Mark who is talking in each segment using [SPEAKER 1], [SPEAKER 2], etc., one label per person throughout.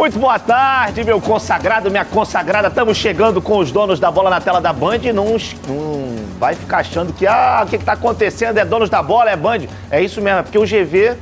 [SPEAKER 1] Muito boa tarde, meu consagrado, minha consagrada. Estamos chegando com os donos da bola na tela da Band. Não vai ficar achando que, o que está acontecendo? É donos da bola, é Band. É isso mesmo, porque o GV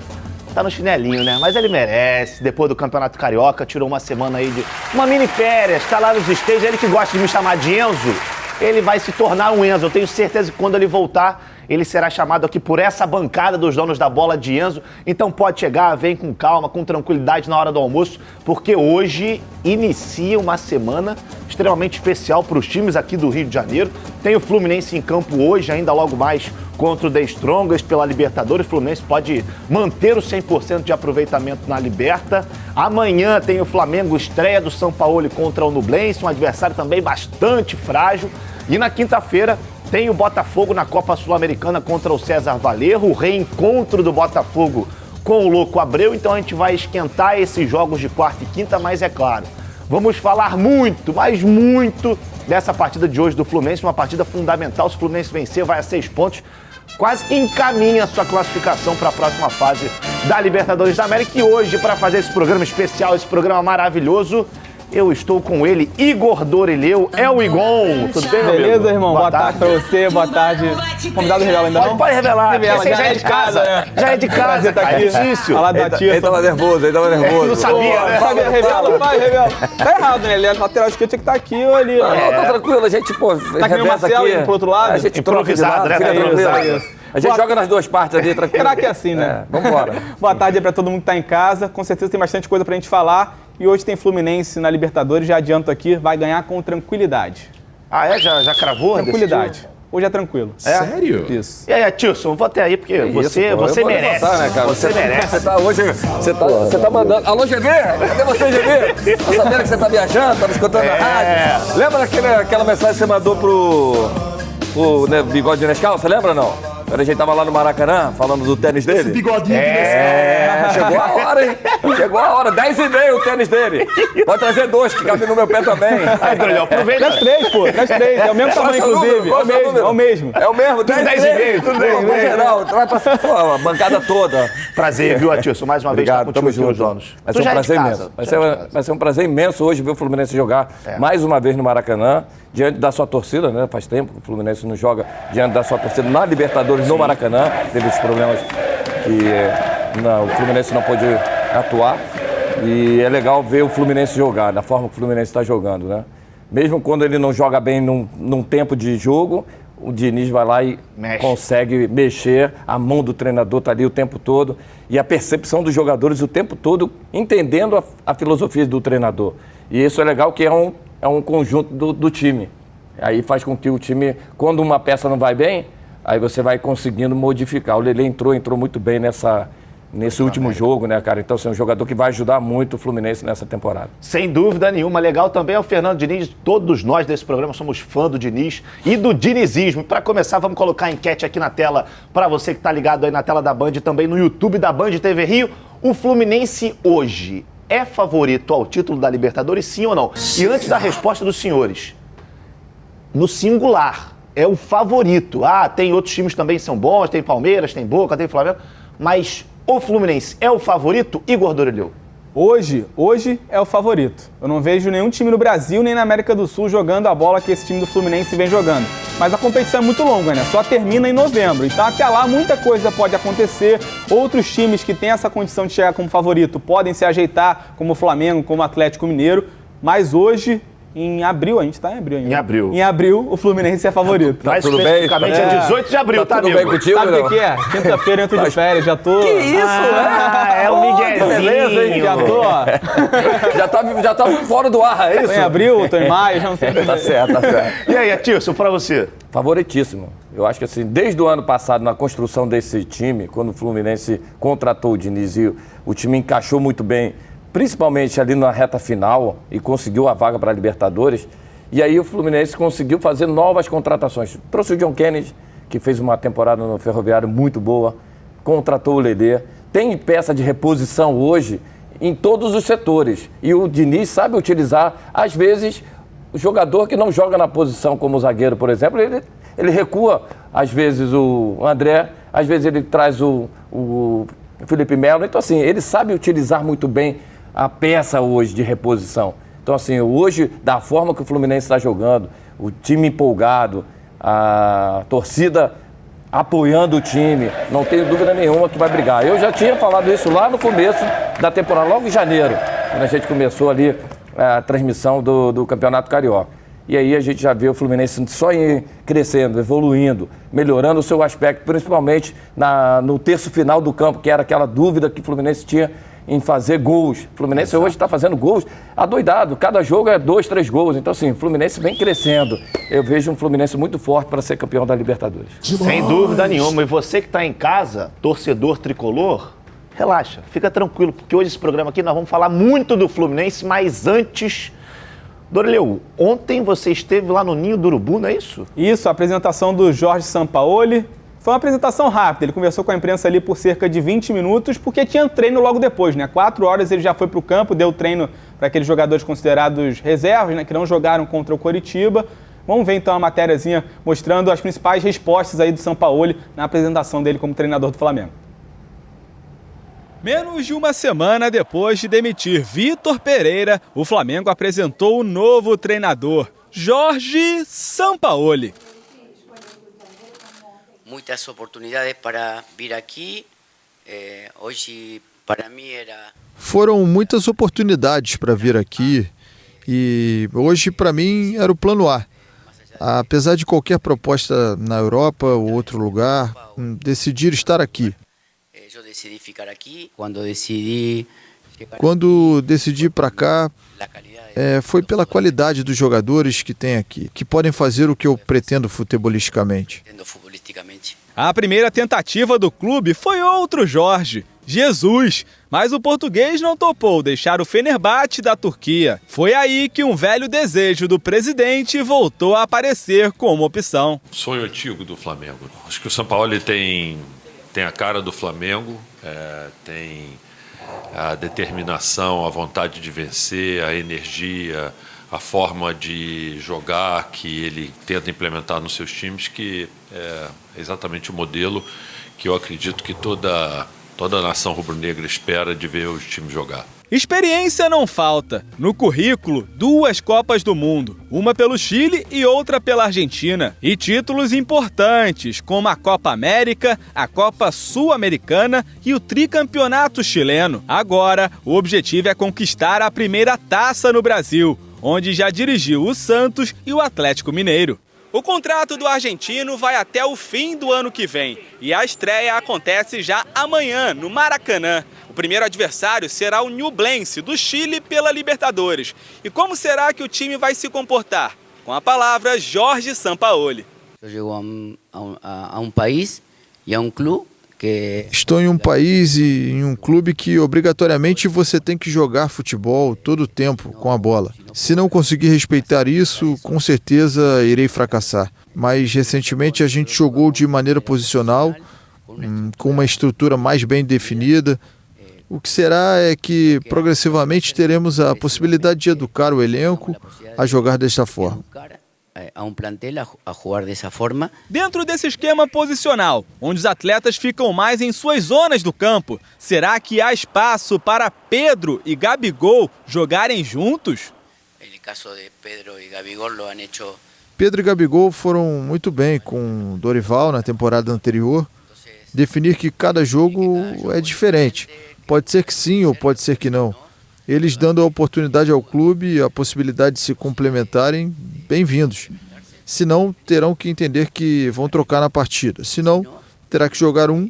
[SPEAKER 1] tá no chinelinho, né? Mas ele merece. Depois do Campeonato Carioca, tirou uma semana aí de uma mini férias, tá lá nos stages. Ele que gosta de me chamar de Enzo, ele vai se tornar um Enzo. Eu tenho certeza que quando ele voltar, ele será chamado aqui por essa bancada dos donos da bola de Enzo. Então pode chegar, vem com calma, com tranquilidade na hora do almoço, porque hoje inicia uma semana extremamente especial para os times aqui do Rio de Janeiro. Tem o Fluminense em campo hoje, ainda logo mais contra o The Strongest pela Libertadores. O Fluminense pode manter o 100% de aproveitamento na Liberta. Amanhã tem o Flamengo, estreia do São Paulo contra o Nublense, um adversário também bastante frágil. E na quinta-feira tem o Botafogo na Copa Sul-Americana contra o César Valerro, o reencontro do Botafogo com o Louco Abreu. Então a gente vai esquentar esses jogos de quarta e quinta, mas é claro, vamos falar muito, mas muito dessa partida de hoje do Fluminense, uma partida fundamental. Se o Fluminense vencer, vai a 6 pontos, quase que encaminha a sua classificação para a próxima fase da Libertadores da América. E hoje, para fazer esse programa especial, esse programa maravilhoso, eu estou com ele, Igor Dorileu, o Igon. Tudo bem, meu amigo?
[SPEAKER 2] Beleza, irmão? Boa tarde pra você, boa tarde. Convidado revela ainda não?
[SPEAKER 1] Pode revelar.
[SPEAKER 2] Revela,
[SPEAKER 1] já é de casa, né? Já é de casa,
[SPEAKER 2] tá
[SPEAKER 1] cara,
[SPEAKER 2] aqui.
[SPEAKER 1] é difícil.
[SPEAKER 2] Fala da tia.
[SPEAKER 3] Ele tava nervoso.
[SPEAKER 1] Não sabia, né?
[SPEAKER 2] Sabia, revela, vai, revela. Tá errado, né? Ele é lateral esquerdo, tinha que estar aqui ou ali.
[SPEAKER 3] Não, tá tranquilo, a gente, pô,
[SPEAKER 2] Tá que nem o Marcelo indo pro outro lado?
[SPEAKER 3] A gente
[SPEAKER 1] Improvisado, né?
[SPEAKER 3] fica
[SPEAKER 1] Improvisado.
[SPEAKER 3] tranquilo. A gente joga nas duas partes ali, tranquilo.
[SPEAKER 2] Será que é assim, né?
[SPEAKER 3] Vambora.
[SPEAKER 2] Boa tarde aí pra todo mundo que tá em casa. Com certeza tem bastante coisa pra gente falar. E hoje tem Fluminense na Libertadores, já adianto aqui, vai ganhar com tranquilidade.
[SPEAKER 1] Ah, é? Já cravou?
[SPEAKER 2] Tranquilidade.
[SPEAKER 1] Decidiu?
[SPEAKER 2] Hoje é tranquilo.
[SPEAKER 4] Sério?
[SPEAKER 2] Isso.
[SPEAKER 1] E aí, Tilson, vou até aí, porque você merece.
[SPEAKER 3] Levantar, né, cara?
[SPEAKER 1] Você merece.
[SPEAKER 3] Você tá hoje, você tá mandando. Alô, GV? Cadê você, GV? Tá sabendo que você tá viajando, tá me escutando na rádio? Lembra aquela mensagem que você mandou pro né, Bigode Nescau? Você lembra ou não? Quando a gente tava lá no Maracanã, falando do tênis dele.
[SPEAKER 4] Esse bigodinho
[SPEAKER 3] Chegou a hora, hein? Chegou a hora. 10,5 o tênis dele. Pode trazer 2, que cabe no meu pé também.
[SPEAKER 1] Aí, Dorileu, aproveita.
[SPEAKER 2] Traz 3, pô. Traz 3. É o mesmo tamanho, inclusive.
[SPEAKER 3] Qual é o número?
[SPEAKER 2] É o mesmo.
[SPEAKER 3] É o mesmo,
[SPEAKER 1] 10,5, tudo bem.
[SPEAKER 3] No geral, vai passar a bancada toda.
[SPEAKER 1] Prazer, viu, Atilson? Mais uma vez, tá
[SPEAKER 3] Obrigado,
[SPEAKER 1] contigo
[SPEAKER 3] tamo
[SPEAKER 1] aqui, os
[SPEAKER 3] junto.
[SPEAKER 1] donos.
[SPEAKER 3] Vai ser um prazer imenso. Vai ser um prazer imenso hoje ver o Fluminense jogar mais uma vez no Maracanã, diante da sua torcida, né? Faz tempo que o Fluminense não joga diante da sua torcida na Libertadores no Maracanã. Teve os problemas que o Fluminense não pôde atuar. E é legal ver o Fluminense jogar, da forma que o Fluminense está jogando, né? Mesmo quando ele não joga bem num tempo de jogo, o Diniz vai lá e consegue mexer, a mão do treinador está ali o tempo todo e a percepção dos jogadores o tempo todo, entendendo a filosofia do treinador. E isso é legal, que é um conjunto do time. Aí faz com que o time, quando uma peça não vai bem, aí você vai conseguindo modificar. O Lelê entrou muito bem nesse último jogo, né, cara? Então, assim, é um jogador que vai ajudar muito o Fluminense nessa temporada.
[SPEAKER 1] Sem dúvida nenhuma. Legal também é o Fernando Diniz. Todos nós desse programa somos fã do Diniz e do dinizismo. Para começar, vamos colocar a enquete aqui na tela para você que está ligado aí na tela da Band e também no YouTube da Band TV Rio. O Fluminense hoje é favorito ao título da Libertadores, sim ou não? E antes da resposta dos senhores, no singular, é o favorito. Tem outros times também que são bons, tem Palmeiras, tem Boca, tem Flamengo, mas o Fluminense é o favorito, Igor Dorileu?
[SPEAKER 2] Hoje é o favorito. Eu não vejo nenhum time no Brasil nem na América do Sul jogando a bola que esse time do Fluminense vem jogando. Mas a competição é muito longa, né? Só termina em novembro. Então até lá muita coisa pode acontecer. Outros times que têm essa condição de chegar como favorito podem se ajeitar, como o Flamengo, como o Atlético Mineiro. Mas hoje, em abril, a gente tá em abril ainda.
[SPEAKER 1] Em abril.
[SPEAKER 2] Em abril, o Fluminense é favorito.
[SPEAKER 1] Mais
[SPEAKER 3] tudo bem?
[SPEAKER 1] especificamente é 18 de abril, tá,
[SPEAKER 3] tudo
[SPEAKER 1] amigo?
[SPEAKER 3] bem contigo,
[SPEAKER 2] Sabe o
[SPEAKER 3] não?
[SPEAKER 2] que é? Quinta-feira eu entro de férias, já tô...
[SPEAKER 3] Que isso,
[SPEAKER 1] É o Miguelzinho.
[SPEAKER 3] beleza, hein?
[SPEAKER 2] Já tô, ó.
[SPEAKER 3] Já tá fora do ar, é
[SPEAKER 2] Tô
[SPEAKER 3] isso?
[SPEAKER 2] em abril, tô em maio, já não sei.
[SPEAKER 3] Tá certo, tá certo.
[SPEAKER 1] E aí, Atilson, pra você?
[SPEAKER 3] Favoritíssimo. Eu acho que assim, desde o ano passado, na construção desse time, quando o Fluminense contratou o Diniz e o time encaixou muito bem, principalmente ali na reta final, e conseguiu a vaga para a Libertadores, e aí o Fluminense conseguiu fazer novas contratações. Trouxe o John Kennedy, que fez uma temporada no Ferroviário muito boa, contratou o Lelê, tem peça de reposição hoje em todos os setores. E o Diniz sabe utilizar, às vezes, o jogador que não joga na posição como o zagueiro, por exemplo, ele recua, às vezes, o André, às vezes ele traz o Felipe Melo. Então, assim, ele sabe utilizar muito bem a peça hoje de reposição. Então, assim, hoje, da forma que o Fluminense está jogando, o time empolgado, a torcida apoiando o time, não tenho dúvida nenhuma que vai brigar. Eu já tinha falado isso lá no começo da temporada, logo em janeiro, quando a gente começou ali a transmissão do Campeonato Carioca. E aí a gente já vê o Fluminense só crescendo, evoluindo, melhorando o seu aspecto, principalmente no terço final do campo, que era aquela dúvida que o Fluminense tinha em fazer gols. O Fluminense hoje está fazendo gols adoidado. Cada jogo é 2, 3 gols. Então, assim, o Fluminense vem crescendo. Eu vejo um Fluminense muito forte para ser campeão da Libertadores.
[SPEAKER 1] Sem dúvida nenhuma. E você que está em casa, torcedor tricolor, relaxa, fica tranquilo, porque hoje esse programa aqui nós vamos falar muito do Fluminense, mas antes... Dorileu, ontem você esteve lá no Ninho do Urubu, não é isso?
[SPEAKER 2] Isso, a apresentação do Jorge Sampaoli. Foi uma apresentação rápida, ele conversou com a imprensa ali por cerca de 20 minutos, porque tinha treino logo depois, né? 4 horas ele já foi para o campo, deu treino para aqueles jogadores considerados reservas, né? Que não jogaram contra o Coritiba. Vamos ver então a matériazinha mostrando as principais respostas aí do Sampaoli na apresentação dele como treinador do Flamengo. Menos de uma semana depois de demitir Vitor Pereira, o Flamengo apresentou o novo treinador, Jorge Sampaoli.
[SPEAKER 4] Muitas oportunidades para vir aqui. Hoje, para mim,
[SPEAKER 5] Foram muitas oportunidades para vir aqui e hoje, para mim, era o plano A. Apesar de qualquer proposta na Europa ou outro lugar, decidir estar aqui.
[SPEAKER 4] Eu decidi ficar aqui.
[SPEAKER 5] Quando decidi ir para cá, foi pela qualidade dos jogadores que tem aqui, que podem fazer o que eu pretendo futebolisticamente.
[SPEAKER 2] A primeira tentativa do clube foi outro Jorge, Jesus, mas o português não topou deixar o Fenerbahçe da Turquia. Foi aí que um velho desejo do presidente voltou a aparecer como opção.
[SPEAKER 6] Sonho antigo do Flamengo. Acho que o Sampaoli tem a cara do Flamengo, tem a determinação, a vontade de vencer, a energia, a forma de jogar que ele tenta implementar nos seus times, que é exatamente o modelo que eu acredito que toda a nação rubro-negra espera de ver os times jogar.
[SPEAKER 2] Experiência não falta. No currículo, 2 Copas do Mundo, uma pelo Chile e outra pela Argentina. E títulos importantes, como a Copa América, a Copa Sul-Americana e o tricampeonato chileno. Agora, o objetivo é conquistar a primeira taça no Brasil, onde já dirigiu o Santos e o Atlético Mineiro. O contrato do argentino vai até o fim do ano que vem e a estreia acontece já amanhã, no Maracanã. O primeiro adversário será o Ñublense, do Chile, pela Libertadores. E como será que o time vai se comportar? Com a palavra, Jorge Sampaoli.
[SPEAKER 4] Eu chego a um país e a um clube que...
[SPEAKER 5] Estou em um país e em um clube que obrigatoriamente você tem que jogar futebol todo o tempo com a bola. Se não conseguir respeitar isso, com certeza irei fracassar. Mas recentemente a gente jogou de maneira posicional, com uma estrutura mais bem definida. O que será é que progressivamente teremos a possibilidade de educar o elenco a jogar desta forma.
[SPEAKER 4] A plantel a jogar dessa forma.
[SPEAKER 2] Dentro desse esquema posicional, onde os atletas ficam mais em suas zonas do campo, será que há espaço para Pedro e Gabigol jogarem juntos?
[SPEAKER 4] No caso de Pedro e Gabigol lo han hecho.
[SPEAKER 5] Pedro e Gabigol foram muito bem com Dorival na temporada anterior. Definir que cada jogo é diferente. Pode ser que sim ou pode ser que não. Eles dando a oportunidade ao clube e a possibilidade de se complementarem, bem-vindos. Se não, terão que entender que vão trocar na partida. Se não, terá que jogar um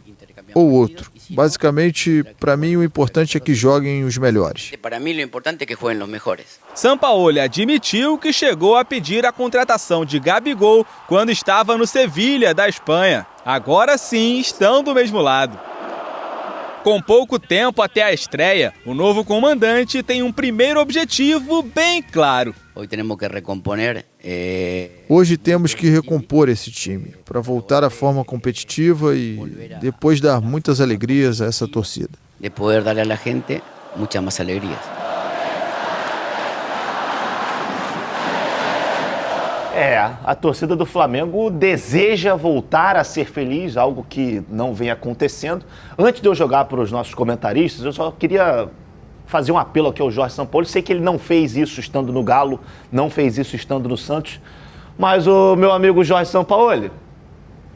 [SPEAKER 5] ou outro. Basicamente, para mim, o importante é que joguem os melhores.
[SPEAKER 4] Para mim, o importante é que joguem os melhores.
[SPEAKER 2] Sampaoli admitiu que chegou a pedir a contratação de Gabigol quando estava no Sevilha, da Espanha. Agora sim, estão do mesmo lado. Com pouco tempo até a estreia, o novo comandante tem um primeiro objetivo bem claro.
[SPEAKER 5] Hoje temos que recompor esse time para voltar à forma competitiva e depois dar muitas alegrias a essa torcida.
[SPEAKER 4] De poder dar à gente muitas mais alegrias.
[SPEAKER 1] A torcida do Flamengo deseja voltar a ser feliz, algo que não vem acontecendo. Antes de eu jogar para os nossos comentaristas, eu só queria fazer um apelo aqui ao Jorge Sampaoli. Sei que ele não fez isso estando no Galo, não fez isso estando no Santos, mas o meu amigo Jorge Sampaoli,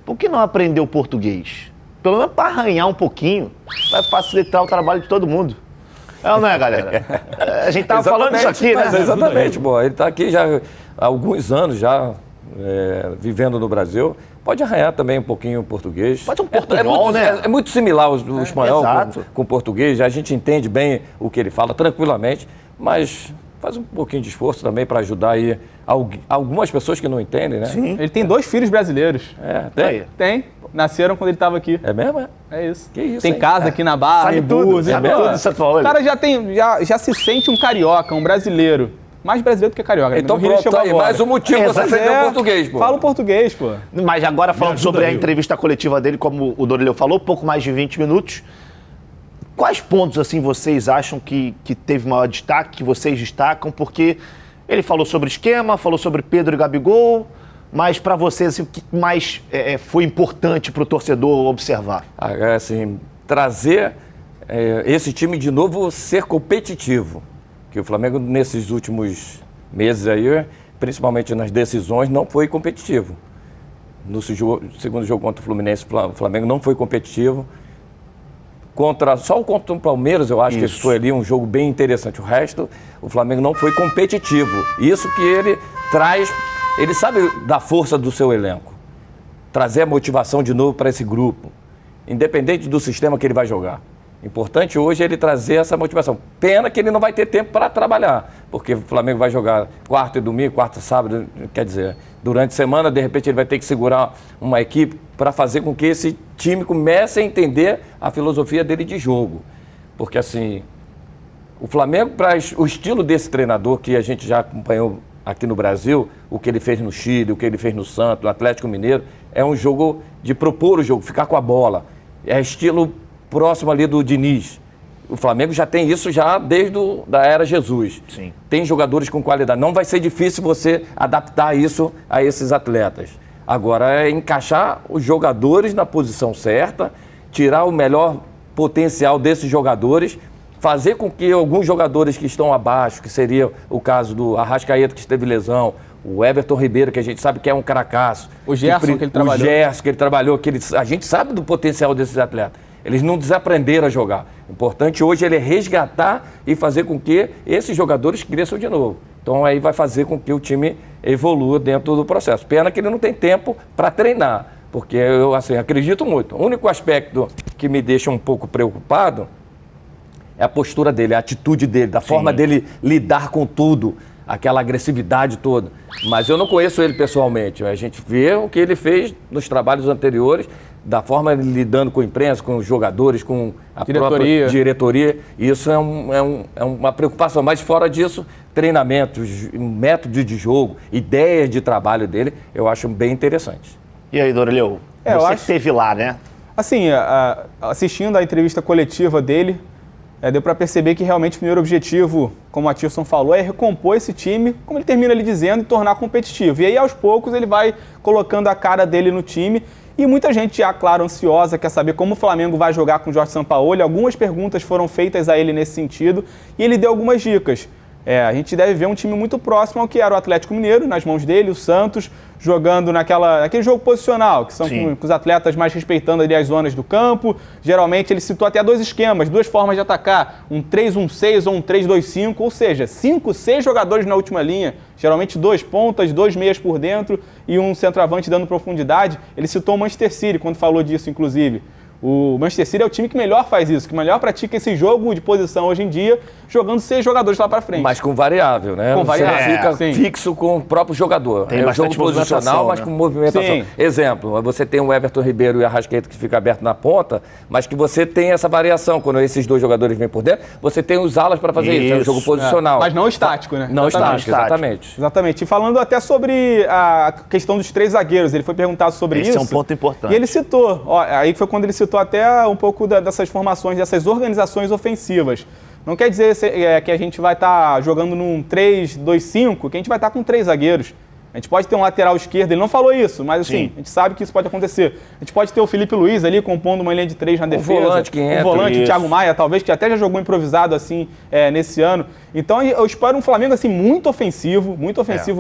[SPEAKER 1] por que não aprender o português? Pelo menos para arranhar um pouquinho, vai facilitar o trabalho de todo mundo. É ou não é, galera? A gente tava falando isso aqui, né?
[SPEAKER 3] Exatamente, pô. Ele está aqui já há alguns anos já vivendo no Brasil. Pode arranhar também um pouquinho o português.
[SPEAKER 1] Pode um portunhol, né?
[SPEAKER 3] É muito similar o espanhol com o português. A gente entende bem o que ele fala tranquilamente, mas faz um pouquinho de esforço também para ajudar aí algumas pessoas que não entendem, né?
[SPEAKER 2] Sim. Ele tem 2 filhos brasileiros.
[SPEAKER 3] Tem?
[SPEAKER 2] Tem. Nasceram quando ele estava aqui.
[SPEAKER 3] É mesmo?
[SPEAKER 2] É isso.
[SPEAKER 3] Que isso,
[SPEAKER 2] tem
[SPEAKER 3] hein?
[SPEAKER 2] casa aqui na Barra, em Búzios.
[SPEAKER 1] Sabe tudo, Sampaoli.
[SPEAKER 2] O cara já se sente um carioca, um brasileiro. Mais brasileiro do que carioca.
[SPEAKER 3] Então
[SPEAKER 2] no Rio
[SPEAKER 3] pronto,
[SPEAKER 2] chegou
[SPEAKER 3] tá aí.
[SPEAKER 2] agora.
[SPEAKER 3] Mais um motivo pra você aprender o português, pô.
[SPEAKER 2] Fala o português, pô.
[SPEAKER 1] Mas agora falando sobre a entrevista coletiva dele, como o Dorileu falou, pouco mais de 20 minutos. Quais pontos, assim, vocês acham que teve maior destaque, que vocês destacam? Porque ele falou sobre esquema, falou sobre Pedro e Gabigol, mas para vocês, assim, o que mais foi importante para o torcedor observar?
[SPEAKER 3] Assim, trazer esse time de novo ser competitivo. Que o Flamengo, nesses últimos meses aí, principalmente nas decisões, não foi competitivo. No segundo jogo contra o Fluminense, o Flamengo não foi competitivo. Só contra o Palmeiras, eu acho que esse foi ali um jogo bem interessante. O resto, o Flamengo não foi competitivo. Isso que ele traz, ele sabe da força do seu elenco. Trazer a motivação de novo para esse grupo, independente do sistema que ele vai jogar. Importante hoje é ele trazer essa motivação. Pena que ele não vai ter tempo para trabalhar, porque o Flamengo vai jogar quarta e domingo, quarta e sábado, quer dizer, durante a semana, de repente ele vai ter que segurar uma equipe para fazer com que esse time comece a entender a filosofia dele de jogo. Porque assim, o Flamengo, para o estilo desse treinador que a gente já acompanhou aqui no Brasil, o que ele fez no Chile, o que ele fez no Santos, no Atlético Mineiro, é um jogo de propor o jogo, ficar com a bola. É estilo próximo ali do Diniz. O Flamengo já tem isso já desde da era Jesus.
[SPEAKER 1] Sim.
[SPEAKER 3] Tem jogadores com qualidade. Não vai ser difícil você adaptar isso a esses atletas. Agora é encaixar os jogadores na posição certa, tirar o melhor potencial desses jogadores, fazer com que alguns jogadores que estão abaixo, que seria o caso do Arrascaeta, que esteve lesão, o Everton Ribeiro, que a gente sabe que é um cracaço.
[SPEAKER 2] O Gerson que ele trabalhou.
[SPEAKER 3] O Gerson que ele trabalhou, a gente sabe do potencial desses atletas. Eles não desaprenderam a jogar. O importante hoje é resgatar e fazer com que esses jogadores cresçam de novo. Então aí vai fazer com que o time evolua dentro do processo. Pena que ele não tem tempo para treinar, porque eu assim, acredito muito. O único aspecto que me deixa um pouco preocupado é a postura dele, a atitude dele, da forma dele lidar com tudo, aquela agressividade toda. Mas eu não conheço ele pessoalmente. A gente vê o que ele fez nos trabalhos anteriores, da forma ele lidando com a imprensa, com os jogadores, com a própria diretoria. Isso é uma preocupação. Mas fora disso, treinamentos, método de jogo, ideias de trabalho dele, eu acho bem interessante.
[SPEAKER 1] E aí, Dorileu? Você que esteve lá, né?
[SPEAKER 2] Assim, assistindo a entrevista coletiva dele, deu para perceber que realmente o primeiro objetivo, como o Atirson falou, é recompor esse time, como ele termina ali dizendo, e tornar competitivo. E aí, aos poucos, ele vai colocando a cara dele no time. E muita gente já, claro, ansiosa, quer saber como o Flamengo vai jogar com o Jorge Sampaoli. Algumas perguntas foram feitas a ele nesse sentido e ele deu algumas dicas. A gente deve ver um time muito próximo ao que era o Atlético Mineiro, nas mãos dele, o Santos, jogando naquele jogo posicional, que são com os atletas mais respeitando ali as zonas do campo. Geralmente ele citou até 2 esquemas, 2 formas de atacar, um 3-1-6 ou um 3-2-5, ou seja, 5, 6 jogadores na última linha, geralmente 2 pontas, 2 meias por dentro e um centroavante dando profundidade. Ele citou o Manchester City quando falou disso, inclusive. O Manchester City é o time que melhor faz isso, que melhor pratica esse jogo de posição hoje em dia, jogando 6 jogadores lá pra frente.
[SPEAKER 3] Mas com variável, né?
[SPEAKER 2] Com variável.
[SPEAKER 3] Você fica fixo com o próprio jogador.
[SPEAKER 1] Tem
[SPEAKER 3] o jogo posicional, mas com movimentação.
[SPEAKER 2] Sim.
[SPEAKER 3] Exemplo, você tem o Everton Ribeiro e o Arrascaeta que fica aberto na ponta, mas que você tem essa variação. Quando esses 2 jogadores vêm por dentro, você tem os alas para fazer isso. É um jogo posicional.
[SPEAKER 2] Mas não estático, né?
[SPEAKER 3] Não estático, exatamente.
[SPEAKER 2] Exatamente. E falando até sobre a questão dos 3 zagueiros, ele foi perguntado sobre isso.
[SPEAKER 1] Esse é um ponto importante.
[SPEAKER 2] E ele citou, aí foi quando ele citou até um pouco dessas formações, dessas organizações ofensivas. Não quer dizer que a gente vai estar jogando num 3-2-5, que a gente vai estar com 3 zagueiros. A gente pode ter um lateral esquerdo, ele não falou isso, mas assim,
[SPEAKER 1] Sim.
[SPEAKER 2] a gente sabe que isso pode acontecer. A gente pode ter o Felipe Luiz ali compondo uma linha de 3 na defesa.
[SPEAKER 3] volante que entra,
[SPEAKER 2] o volante,
[SPEAKER 1] isso.
[SPEAKER 2] o Thiago Maia, talvez, que até já jogou improvisado assim nesse ano. Então eu espero um Flamengo assim muito ofensivo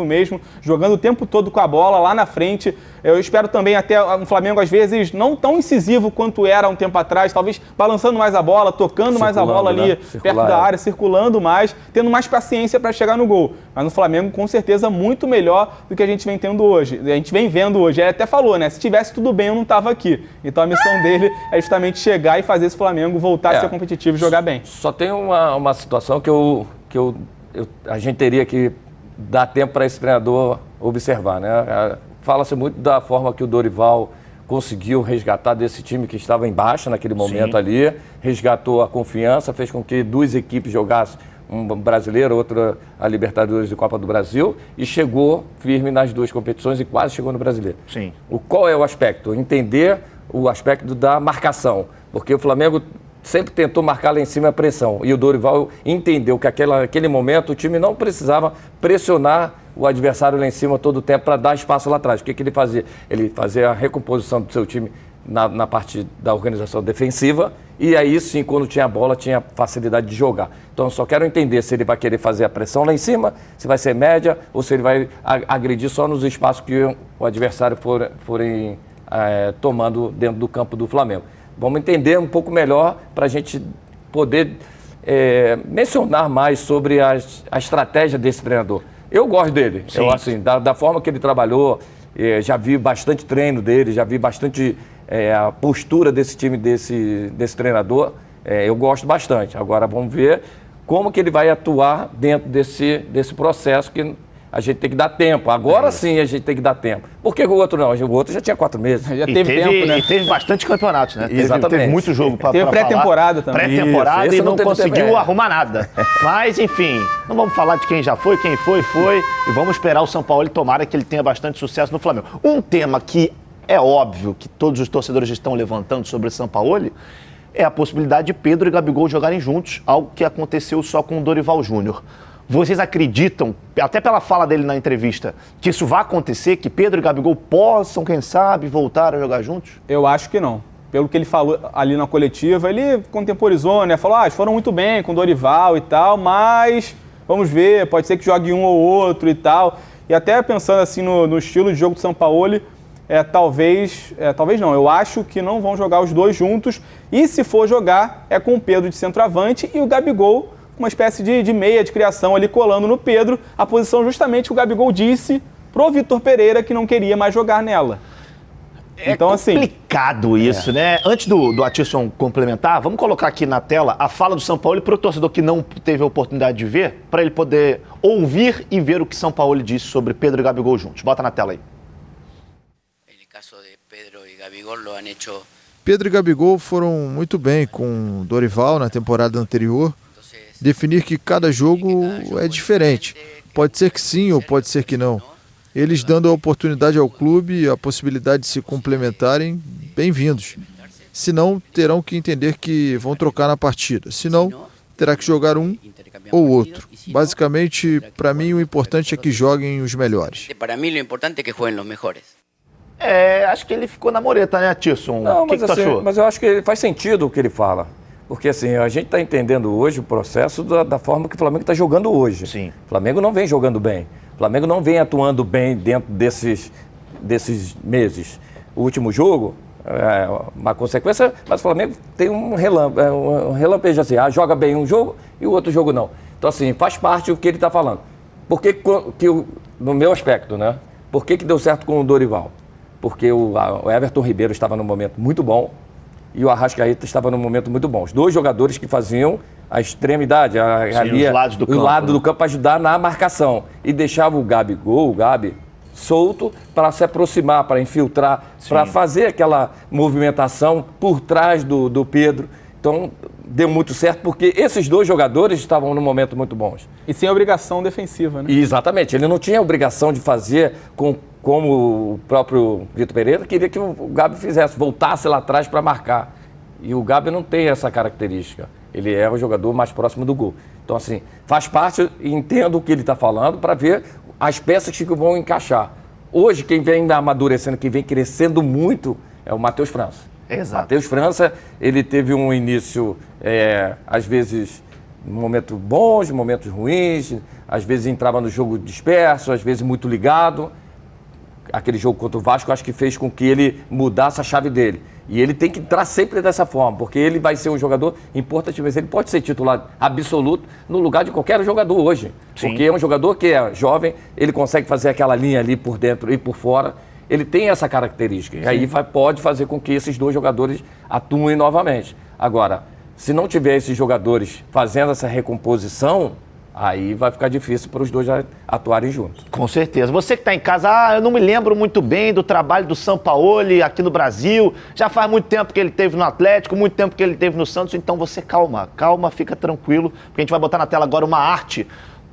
[SPEAKER 2] mesmo, jogando o tempo todo com a bola lá na frente. Eu espero também até um Flamengo, às vezes, não tão incisivo quanto era um tempo atrás, talvez balançando mais a bola, tocando mais a bola ali perto da área, circulando mais, tendo mais paciência para chegar no gol. Mas no Flamengo, com certeza, muito melhor do que a gente vem tendo hoje. A gente vem vendo hoje. Ele até falou, né? Se tivesse tudo bem, eu não estava aqui. Então a missão dele é justamente chegar e fazer esse Flamengo voltar a ser competitivo e jogar bem.
[SPEAKER 3] Só tem uma situação que a gente teria que dar tempo para esse treinador observar, né? Fala-se muito da forma que o Dorival conseguiu resgatar desse time que estava em baixa naquele momento ali, resgatou a confiança, fez com que duas equipes jogassem, um brasileiro, outra a Libertadores e Copa do Brasil, e chegou firme nas duas competições e quase chegou no Brasileiro.
[SPEAKER 1] Sim.
[SPEAKER 3] Qual é o aspecto? Entender o aspecto da marcação, porque o Flamengo sempre tentou marcar lá em cima a pressão, e o Dorival entendeu que aquele momento o time não precisava pressionar o adversário lá em cima todo o tempo para dar espaço lá atrás. O que ele fazia? Ele fazia a recomposição do seu time na parte da organização defensiva, e aí sim, quando tinha a bola, tinha facilidade de jogar. Então eu só quero entender se ele vai querer fazer a pressão lá em cima, se vai ser média, ou se ele vai agredir só nos espaços que o adversário forem tomando dentro do campo do Flamengo. Vamos entender um pouco melhor para a gente poder mencionar mais sobre a estratégia desse treinador. Eu gosto dele, eu, assim, da forma que ele trabalhou, já vi bastante treino dele, já vi bastante a postura desse time, desse treinador, eu gosto bastante. Agora vamos ver como que ele vai atuar dentro desse processo que a gente tem que dar tempo. Agora sim a gente tem que dar tempo. Por que o outro não? O outro já tinha 4 meses.
[SPEAKER 2] Já teve tempo, né?
[SPEAKER 1] E teve bastante campeonatos, né?
[SPEAKER 3] Exatamente.
[SPEAKER 1] Teve muito jogo para
[SPEAKER 2] Teve pré-temporada também.
[SPEAKER 1] Pré-temporada
[SPEAKER 3] Isso,
[SPEAKER 1] e
[SPEAKER 3] esse
[SPEAKER 1] não
[SPEAKER 3] não teve
[SPEAKER 1] conseguiu
[SPEAKER 3] tempo,
[SPEAKER 1] arrumar nada. Mas, enfim, não vamos falar de quem já foi, quem foi. E vamos esperar o São Paulo e tomara que ele tenha bastante sucesso no Flamengo. Um tema que é óbvio que todos os torcedores estão levantando sobre o São Paulo é a possibilidade de Pedro e Gabigol jogarem juntos, algo que aconteceu só com o Dorival Júnior. Vocês acreditam, até pela fala dele na entrevista, que isso vai acontecer, que Pedro e Gabigol possam, quem sabe, voltar a jogar juntos?
[SPEAKER 2] Eu acho que não. Pelo que ele falou ali na coletiva, ele contemporizou, né? Falou, eles foram muito bem com o Dorival e tal, mas vamos ver, pode ser que jogue um ou outro e tal. E até pensando assim no estilo de jogo do São Paulo, talvez não, eu acho que não vão jogar os dois juntos, e se for jogar, é com o Pedro de centroavante e o Gabigol, uma espécie de meia de criação ali colando no Pedro, a posição justamente que o Gabigol disse pro Vitor Pereira que não queria mais jogar nela. Então,
[SPEAKER 1] complicado isso, né? Antes do Atisson complementar, vamos colocar aqui na tela a fala do São Paulo para o torcedor que não teve a oportunidade de ver, para ele poder ouvir e ver o que São Paulo disse sobre Pedro e Gabigol juntos. Bota na tela aí.
[SPEAKER 4] El caso de Pedro y Gabigol lo han hecho.
[SPEAKER 5] Pedro e Gabigol foram muito bem com Dorival na temporada anterior. Definir que cada jogo é diferente. Pode ser que sim ou pode ser que não. Eles dando a oportunidade ao clube e a possibilidade de se complementarem, bem-vindos. Se não, terão que entender que vão trocar na partida. Se não, terá que jogar um ou outro. Basicamente, para mim, o importante é que joguem os melhores.
[SPEAKER 4] Para mí lo importante es que jueguen los mejores.
[SPEAKER 1] Acho que ele ficou na mureta, né, Atisson?
[SPEAKER 3] Não,
[SPEAKER 1] o que tu achou?
[SPEAKER 3] mas eu acho que faz sentido o que ele fala. Porque assim, a gente está entendendo hoje o processo da forma que o Flamengo está jogando hoje.
[SPEAKER 1] Sim.
[SPEAKER 3] O Flamengo não vem jogando bem. O Flamengo não vem atuando bem dentro desses meses. O último jogo, uma consequência, mas o Flamengo tem um relampejo assim, joga bem um jogo e o outro jogo não. Então assim, faz parte do que ele está falando. No meu aspecto, né? Por que deu certo com o Dorival? Porque o Everton Ribeiro estava num momento muito bom, e o Arrascaeta estava num momento muito bom. Os dois jogadores que faziam a extremidade,
[SPEAKER 1] os lados do campo,
[SPEAKER 3] lado do campo para ajudar na marcação. E deixava o Gabi solto para se aproximar, para infiltrar, para fazer aquela movimentação por trás do Pedro. Então, deu muito certo, porque esses dois jogadores estavam num momento muito bons.
[SPEAKER 2] E sem obrigação defensiva, né?
[SPEAKER 3] E, exatamente. Ele não tinha obrigação de fazer como o próprio Vitor Pereira queria que o Gabi fizesse, voltasse lá atrás para marcar. E o Gabi não tem essa característica. Ele é o jogador mais próximo do gol. Então, assim, faz parte, entendo o que ele está falando, para ver as peças que vão encaixar. Hoje, quem vem ainda amadurecendo, quem vem crescendo muito, é o Matheus França.
[SPEAKER 1] Exato.
[SPEAKER 3] Matheus França, ele teve um início, às vezes, momentos bons, momentos ruins, às vezes entrava no jogo disperso, às vezes muito ligado. Aquele jogo contra o Vasco, acho que fez com que ele mudasse a chave dele. E ele tem que entrar sempre dessa forma, porque ele vai ser um jogador importante, mas ele pode ser titular absoluto no lugar de qualquer jogador hoje.
[SPEAKER 1] Sim.
[SPEAKER 3] Porque é um jogador que é jovem, ele consegue fazer aquela linha ali por dentro e por fora. Ele tem essa característica. E aí pode fazer com que esses dois jogadores atuem novamente. Agora, se não tiver esses jogadores fazendo essa recomposição, aí vai ficar difícil para os dois atuarem juntos.
[SPEAKER 1] Com certeza. Você que está em casa, eu não me lembro muito bem do trabalho do Sampaoli aqui no Brasil. Já faz muito tempo que ele esteve no Atlético, muito tempo que ele esteve no Santos. Então você calma, fica tranquilo, porque a gente vai botar na tela agora uma arte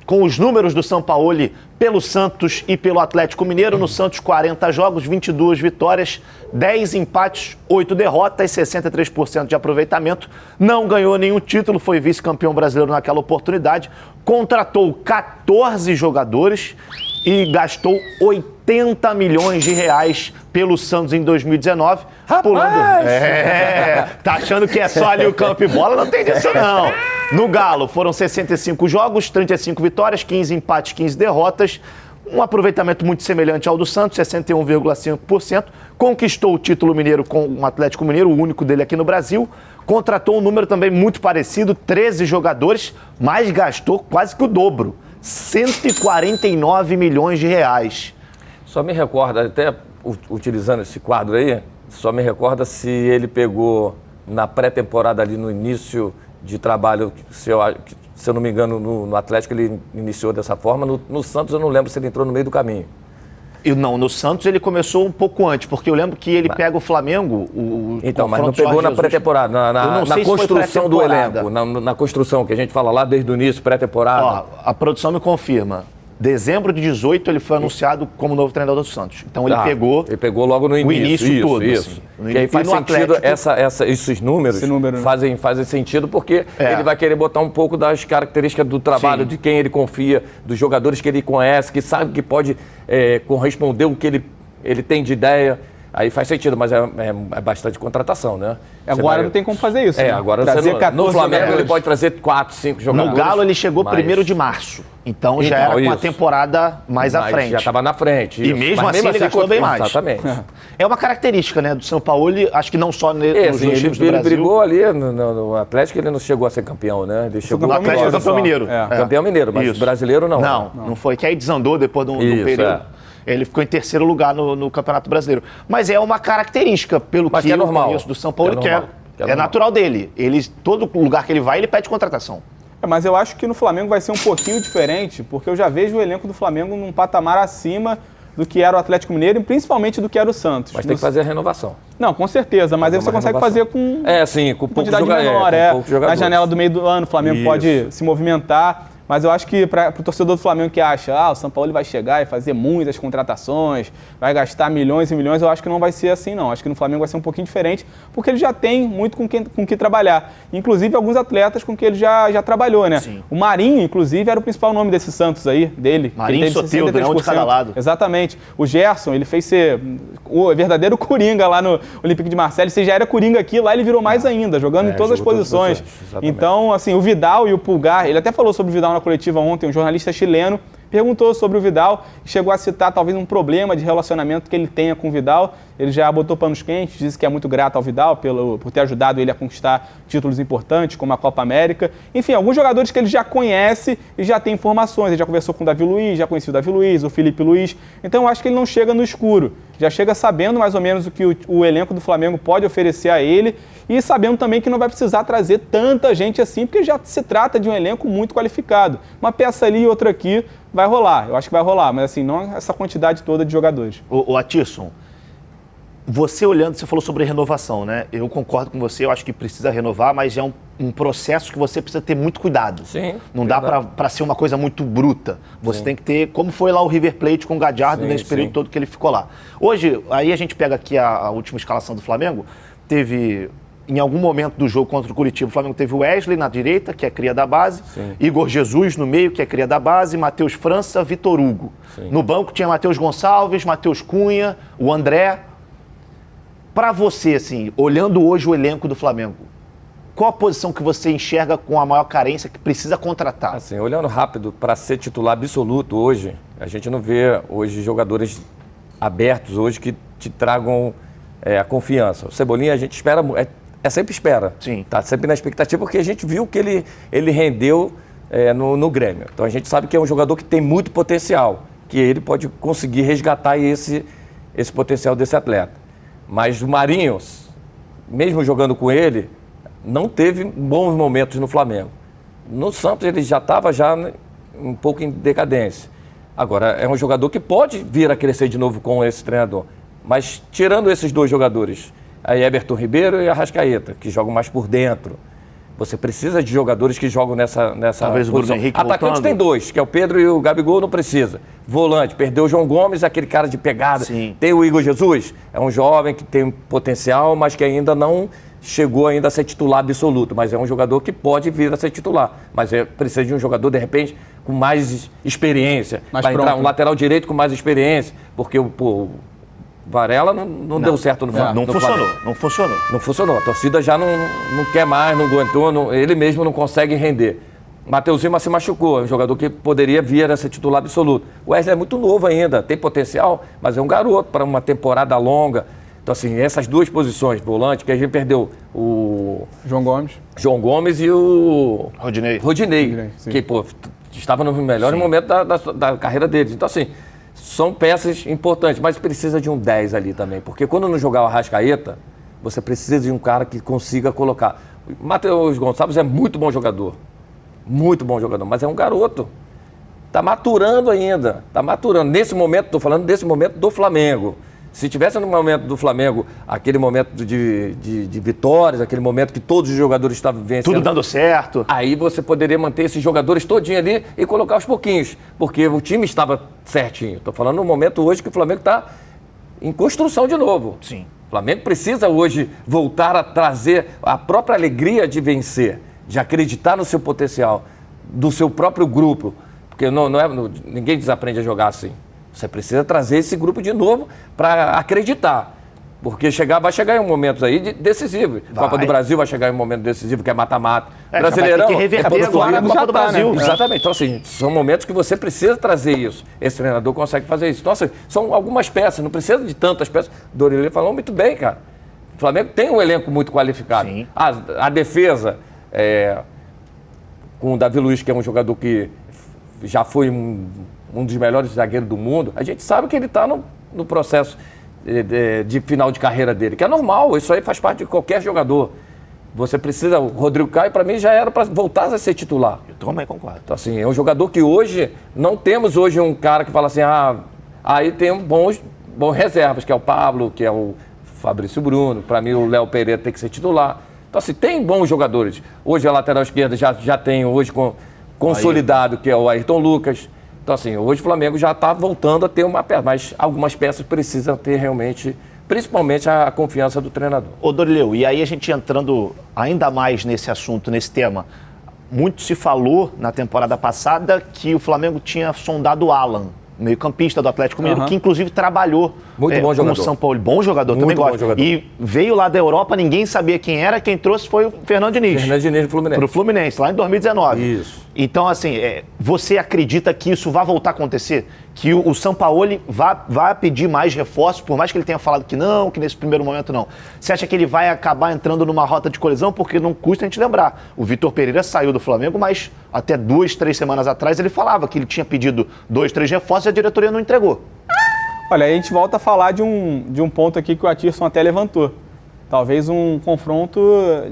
[SPEAKER 1] com os números do Sampaoli pelo Santos e pelo Atlético Mineiro. No Santos, 40 jogos, 22 vitórias, 10 empates, 8 derrotas, 63% de aproveitamento. Não ganhou nenhum título, foi vice-campeão brasileiro naquela oportunidade. Contratou 14 jogadores e gastou 80 milhões de reais pelo Santos em 2019. Tá achando que é só ali o campo e bola? Não tem disso, não. No Galo, foram 65 jogos, 35 vitórias, 15 empates, 15 derrotas. Um aproveitamento muito semelhante ao do Santos, 61,5%. Conquistou o título mineiro com o Atlético Mineiro, o único dele aqui no Brasil. Contratou um número também muito parecido, 13 jogadores, mas gastou quase que o dobro, 149 milhões de reais.
[SPEAKER 3] Só me recorda, até utilizando esse quadro aí, só me recorda se ele pegou na pré-temporada ali no início de trabalho, se eu não me engano, no Atlético ele iniciou dessa forma. No Santos eu não lembro se ele entrou no meio do caminho.
[SPEAKER 1] Não, no Santos ele começou um pouco antes, porque eu lembro que ele pega o Flamengo...
[SPEAKER 3] Então, mas não pegou na pré-temporada, na construção do elenco, na construção, que a gente fala lá desde o início, pré-temporada.
[SPEAKER 1] Ó, a produção me confirma. Dezembro de 18 ele foi anunciado como novo treinador do Santos. Então ele pegou...
[SPEAKER 3] Ele pegou logo no início.
[SPEAKER 1] O início todo.
[SPEAKER 3] Isso.
[SPEAKER 1] Assim.
[SPEAKER 3] Que aí faz sentido, esses números
[SPEAKER 2] né?
[SPEAKER 3] fazem sentido, porque ele vai querer botar um pouco das características do trabalho, de quem ele confia, dos jogadores que ele conhece, que sabe que pode corresponder o que ele tem de ideia. Aí faz sentido, mas é bastante contratação, né?
[SPEAKER 2] Agora não tem como fazer isso. Né?
[SPEAKER 3] Agora
[SPEAKER 2] trazer 14
[SPEAKER 3] no Flamengo
[SPEAKER 2] jogadores.
[SPEAKER 3] ele pode trazer 4, 5 jogadores.
[SPEAKER 1] No Galo ele chegou 1º de março. Então já era com a temporada mais à frente.
[SPEAKER 3] Já estava na frente.
[SPEAKER 1] E mesmo assim ele gastou bem mais.
[SPEAKER 3] Exatamente.
[SPEAKER 1] É uma característica, né, do Sampaoli, acho que não só nos times do
[SPEAKER 3] ele
[SPEAKER 1] Brasil.
[SPEAKER 3] brigou ali no Atlético, ele não chegou a ser campeão, né? Ele chegou
[SPEAKER 1] no Atlético foi campeão mineiro.
[SPEAKER 3] Campeão mineiro, mas brasileiro não.
[SPEAKER 1] Não foi. Que aí desandou depois de um período. Ele ficou em terceiro lugar no Campeonato Brasileiro. Mas é uma característica, pelo que eu conheço do Sampaoli, que é natural dele. Todo lugar que ele vai, ele pede contratação.
[SPEAKER 2] Mas eu acho que no Flamengo vai ser um pouquinho diferente, porque eu já vejo o elenco do Flamengo num patamar acima do que era o Atlético Mineiro e principalmente do que era o Santos.
[SPEAKER 3] Mas tem que fazer a renovação.
[SPEAKER 2] Não, com certeza, mas aí você consegue fazer com
[SPEAKER 3] com
[SPEAKER 2] quantidade menor. Na janela do meio do ano, o Flamengo pode se movimentar. Mas eu acho que para o torcedor do Flamengo que acha o Sampaoli vai chegar e fazer muitas contratações, vai gastar milhões e milhões, eu acho que não vai ser assim, não. Acho que no Flamengo vai ser um pouquinho diferente, porque ele já tem muito com que trabalhar. Inclusive, alguns atletas com que ele já trabalhou, né?
[SPEAKER 1] Sim.
[SPEAKER 2] O Marinho, inclusive, era o principal nome desse Santos aí, dele.
[SPEAKER 1] Marinho e Soteldo, um de cada lado.
[SPEAKER 2] Exatamente. O Gerson, ele fez ser o verdadeiro coringa lá no Olympique de Marseille. Se já era coringa aqui, lá ele virou mais ainda, jogando em todas as posições. Então, assim, o Vidal e o Pulgar, ele até falou sobre o Vidal na coletiva ontem, um jornalista chileno perguntou sobre o Vidal e chegou a citar talvez um problema de relacionamento que ele tenha com o Vidal. Ele já botou panos quentes, disse que é muito grato ao Vidal por ter ajudado ele a conquistar títulos importantes, como a Copa América. Enfim, alguns jogadores que ele já conhece e já tem informações. Ele já conversou com o Davi Luiz, já conhecia o Davi Luiz, o Felipe Luiz. Então eu acho que ele não chega no escuro. Já chega sabendo mais ou menos o que o elenco do Flamengo pode oferecer a ele e sabendo também que não vai precisar trazer tanta gente assim, porque já se trata de um elenco muito qualificado. Uma peça ali e outra aqui vai rolar. Eu acho que vai rolar, mas assim, não essa quantidade toda de jogadores.
[SPEAKER 1] O Atisson, você olhando, você falou sobre renovação, né? Eu concordo com você, eu acho que precisa renovar, mas é um processo que você precisa ter muito cuidado.
[SPEAKER 3] Sim.
[SPEAKER 1] Não dá para ser uma coisa muito bruta. Você tem que ter, como foi lá o River Plate com o Gadiardo nesse período todo que ele ficou lá. Hoje, aí a gente pega aqui a última escalação do Flamengo, teve em algum momento do jogo contra o Curitiba, o Flamengo teve o Wesley na direita, que é cria da base, Igor Jesus no meio, que é cria da base, Matheus França, Vitor Hugo. No banco tinha Matheus Gonçalves, Matheus Cunha, o André. Para você, assim, olhando hoje o elenco do Flamengo, qual a posição que você enxerga com a maior carência que precisa contratar?
[SPEAKER 3] Assim, olhando rápido, para ser titular absoluto hoje, a gente não vê hoje jogadores abertos hoje que te tragam a confiança. O Cebolinha a gente espera, sempre espera.
[SPEAKER 1] Sim.
[SPEAKER 3] Tá sempre na expectativa, porque a gente viu que ele rendeu no Grêmio. Então a gente sabe que é um jogador que tem muito potencial, que ele pode conseguir resgatar esse potencial desse atleta. Mas o Marinho, mesmo jogando com ele, não teve bons momentos no Flamengo. No Santos ele já estava um pouco em decadência. Agora, é um jogador que pode vir a crescer de novo com esse treinador. Mas tirando esses dois jogadores, aí Everton Ribeiro e Arrascaeta, que jogam mais por dentro, você precisa de jogadores que jogam nessa
[SPEAKER 1] Talvez
[SPEAKER 3] posição.
[SPEAKER 1] o Bruno Henrique
[SPEAKER 3] Atacante
[SPEAKER 1] voltando.
[SPEAKER 3] tem dois, que é o Pedro e o Gabigol, não precisa. Volante, perdeu o João Gomes, aquele cara de pegada.
[SPEAKER 1] Sim.
[SPEAKER 3] Tem o Igor Jesus, é um jovem que tem potencial, mas que ainda não chegou ainda a ser titular absoluto. Mas é um jogador que pode vir a ser titular. Mas precisa de um jogador, de repente, com mais experiência. Vai entrar um lateral direito com mais experiência, porque o Varela não deu certo no Flamengo.
[SPEAKER 1] Não funcionou.
[SPEAKER 3] Não funcionou. A torcida já não quer mais, não aguentou, ele mesmo não consegue render. Mateuzinho se machucou, é um jogador que poderia vir a ser titular absoluto. O Wesley é muito novo ainda, tem potencial, mas é um garoto para uma temporada longa. Então, assim, essas duas posições, volante, que a gente perdeu o João Gomes e o
[SPEAKER 1] Rodinei,
[SPEAKER 3] que, estava no melhor momento da carreira deles. Então, assim, são peças importantes, mas precisa de um 10 ali também, porque quando não jogar o Arrascaeta, você precisa de um cara que consiga colocar. O Matheus Gonçalves é muito bom jogador, mas é um garoto. Está maturando ainda, Nesse momento, estou falando desse momento do Flamengo. Se tivesse no momento do Flamengo, aquele momento de vitórias, aquele momento que todos os jogadores estavam vencendo...
[SPEAKER 1] Tudo dando certo.
[SPEAKER 3] Aí você poderia manter esses jogadores todinho ali e colocar aos pouquinhos, porque o time estava certinho. Estou falando no momento hoje que o Flamengo está em construção de novo.
[SPEAKER 1] Sim.
[SPEAKER 3] O Flamengo precisa hoje voltar a trazer a própria alegria de vencer, de acreditar no seu potencial, do seu próprio grupo, porque ninguém desaprende a jogar assim. Você precisa trazer esse grupo de novo para acreditar. Porque vai chegar em um momento aí decisivo. Copa do Brasil vai chegar em um momento decisivo, que é mata-mata. Brasileirão,
[SPEAKER 1] vai ter que reverter agora a Copa do Brasil.
[SPEAKER 3] Né? Exatamente. Então, assim, são momentos que você precisa trazer isso. Esse treinador consegue fazer isso. Então, assim, são algumas peças, não precisa de tantas peças. Dorilê falou muito bem, cara. O Flamengo tem um elenco muito qualificado.
[SPEAKER 1] Sim.
[SPEAKER 3] A defesa, com o Davi Luiz, que é um jogador que já foi um dos melhores zagueiros do mundo, a gente sabe que ele está no processo de final de carreira dele, que é normal, isso aí faz parte de qualquer jogador. Você precisa, o Rodrigo Caio, para mim, já era para voltar a ser titular.
[SPEAKER 1] Eu também concordo.
[SPEAKER 3] Então, assim, é um jogador que hoje, não temos hoje um cara que fala assim, aí tem bons reservas, que é o Pablo, que é o Fabrício Bruno, para mim o Léo Pereira tem que ser titular. Então, assim, tem bons jogadores. Hoje a lateral esquerda já tem hoje consolidado, que é o Ayrton Lucas. Então, assim, hoje o Flamengo já está voltando a ter uma peça, mas algumas peças precisam ter realmente, principalmente a confiança do treinador.
[SPEAKER 1] Ô, Dorileu, e aí a gente entrando ainda mais nesse assunto, nesse tema, muito se falou na temporada passada que o Flamengo tinha sondado o Alan, meio-campista do Atlético Mineiro, que inclusive trabalhou
[SPEAKER 3] muito bom jogador.
[SPEAKER 1] com o São Paulo. Bom jogador,
[SPEAKER 3] muito
[SPEAKER 1] também gosto.
[SPEAKER 3] Jogador.
[SPEAKER 1] E veio lá da Europa, ninguém sabia quem era, quem trouxe foi o Fernando Diniz.
[SPEAKER 3] Fernando Diniz do Fluminense.
[SPEAKER 1] Pro Fluminense, lá em 2019.
[SPEAKER 3] Isso.
[SPEAKER 1] Então, assim, você acredita que isso vai voltar a acontecer? Que o Sampaoli vai pedir mais reforços, por mais que ele tenha falado que não, que nesse primeiro momento não. Você acha que ele vai acabar entrando numa rota de colisão? Porque não custa a gente lembrar. O Vitor Pereira saiu do Flamengo, mas até 2-3 semanas atrás ele falava que ele tinha pedido 2-3 reforços e a diretoria não entregou.
[SPEAKER 2] Olha, aí a gente volta a falar de um ponto aqui que o Atirson até levantou. Talvez um confronto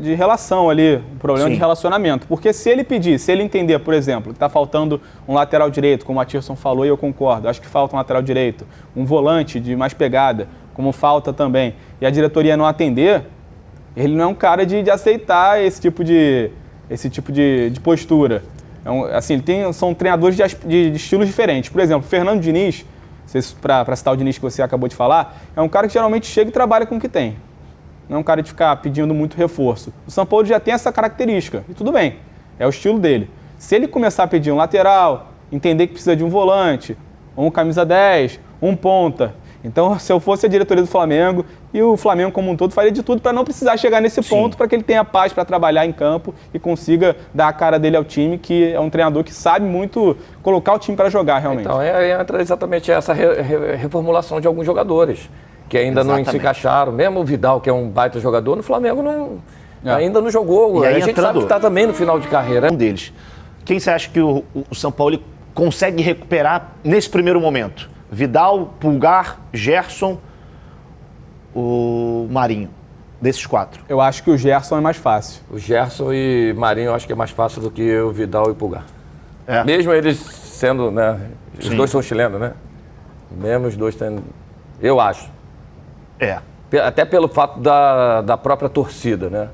[SPEAKER 2] de relação ali, um problema de relacionamento. Porque se ele entender, por exemplo, que está faltando um lateral direito, como o Atirson falou e eu concordo, acho que falta um lateral direito, um volante de mais pegada, como falta também, e a diretoria não atender, ele não é um cara de aceitar esse tipo de postura. Assim, são treinadores de estilos diferentes. Por exemplo, Fernando Diniz, para citar o Diniz que você acabou de falar, é um cara que geralmente chega e trabalha com o que tem. não é um cara de ficar pedindo muito reforço. O Sampaoli já tem essa característica, e tudo bem, é o estilo dele. Se ele começar a pedir um lateral, entender que precisa de um volante, um camisa 10, um ponta. Então, se eu fosse a diretoria do Flamengo, e o Flamengo como um todo faria de tudo para não precisar chegar nesse ponto, para que ele tenha paz para trabalhar em campo e consiga dar a cara dele ao time, que é um treinador que sabe muito colocar o time para jogar realmente.
[SPEAKER 3] Então, entra exatamente essa reformulação de alguns jogadores, que ainda não se encaixaram. Mesmo o Vidal, que é um baita jogador, no Flamengo ainda não jogou.
[SPEAKER 1] E aí,
[SPEAKER 3] a gente sabe que está também no final de carreira.
[SPEAKER 1] Um deles. Quem você acha que o Sampaoli consegue recuperar nesse primeiro momento? Vidal, Pulgar, Gerson, o Marinho. Desses 4.
[SPEAKER 2] Eu acho que o Gerson é mais fácil.
[SPEAKER 3] O Gerson e Marinho eu acho que é mais fácil do que o Vidal e o Pulgar.
[SPEAKER 1] É.
[SPEAKER 3] Mesmo eles sendo, né? Os dois são chilenos, né? Mesmo os dois tendo. Eu acho.
[SPEAKER 1] É.
[SPEAKER 3] Até pelo fato da própria torcida, né?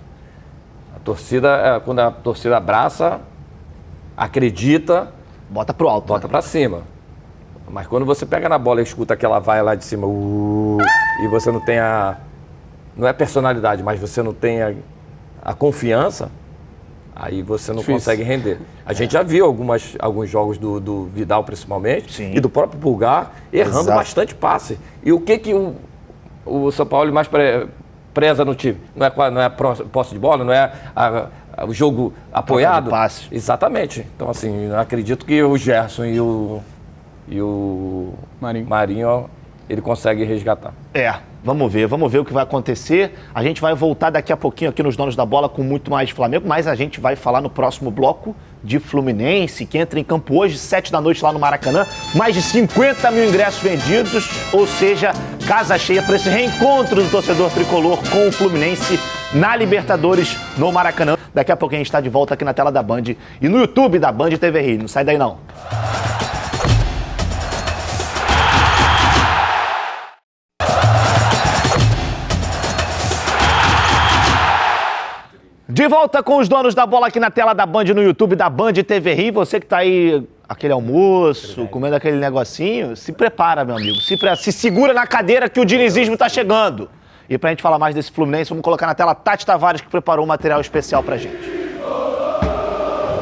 [SPEAKER 3] A torcida, quando a torcida abraça, acredita,
[SPEAKER 1] Bota pro alto.
[SPEAKER 3] bota pra cima. Mas quando você pega na bola e escuta aquela vaia lá de cima, e você não tem não é personalidade, mas você não tem a confiança, aí você não consegue render. A gente já viu alguns jogos do Vidal, principalmente,
[SPEAKER 1] Sim.
[SPEAKER 3] e do próprio Pulgar, errando bastante passe. E o que o Sampaoli mais preza no time? Não é posse de bola, não é o jogo apoiado?
[SPEAKER 1] Passe.
[SPEAKER 3] Exatamente. Então, assim, eu acredito que o Gerson e o Marinho, ele consegue resgatar.
[SPEAKER 1] Vamos ver o que vai acontecer. A gente vai voltar daqui a pouquinho aqui nos Donos da Bola com muito mais de Flamengo, mas a gente vai falar no próximo bloco de Fluminense, que entra em campo hoje, 7 da noite lá no Maracanã. Mais de 50 mil ingressos vendidos, ou seja, casa cheia para esse reencontro do torcedor tricolor com o Fluminense na Libertadores no Maracanã. Daqui a pouquinho a gente está de volta aqui na tela da Band e no YouTube da Band TV Rio. Não sai daí não. De volta com os Donos da Bola aqui na tela da Band no YouTube da Band TV Rio. Você que tá aí, aquele almoço, comendo aquele negocinho, se prepara, meu amigo. Se segura na cadeira que o dinizismo tá chegando. E pra gente falar mais desse Fluminense, vamos colocar na tela Tati Tavares, que preparou um material especial pra gente.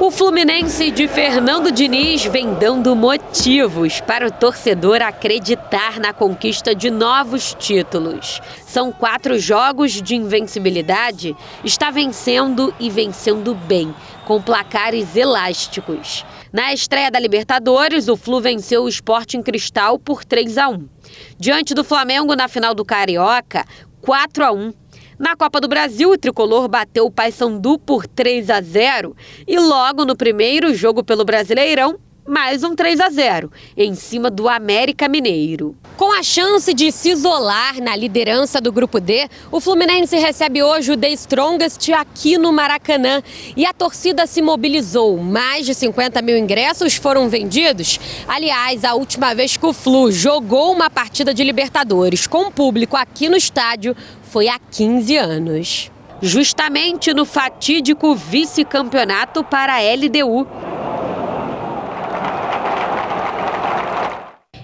[SPEAKER 7] O Fluminense de Fernando Diniz vem dando motivos para o torcedor acreditar na conquista de novos títulos. São 4 jogos de invencibilidade, está vencendo e vencendo bem, com placares elásticos. Na estreia da Libertadores, o Flu venceu o Sporting Cristal por 3-1. Diante do Flamengo na final do Carioca, 4-1. Na Copa do Brasil, o tricolor bateu o Paysandu por 3-0 e logo no primeiro jogo pelo Brasileirão, mais um 3-0, em cima do América Mineiro. Com a chance de se isolar na liderança do Grupo D, o Fluminense recebe hoje o The Strongest aqui no Maracanã e a torcida se mobilizou. Mais de 50 mil ingressos foram vendidos. Aliás, a última vez que o Flu jogou uma partida de Libertadores com público aqui no estádio foi há 15 anos. Justamente no fatídico vice-campeonato para a LDU.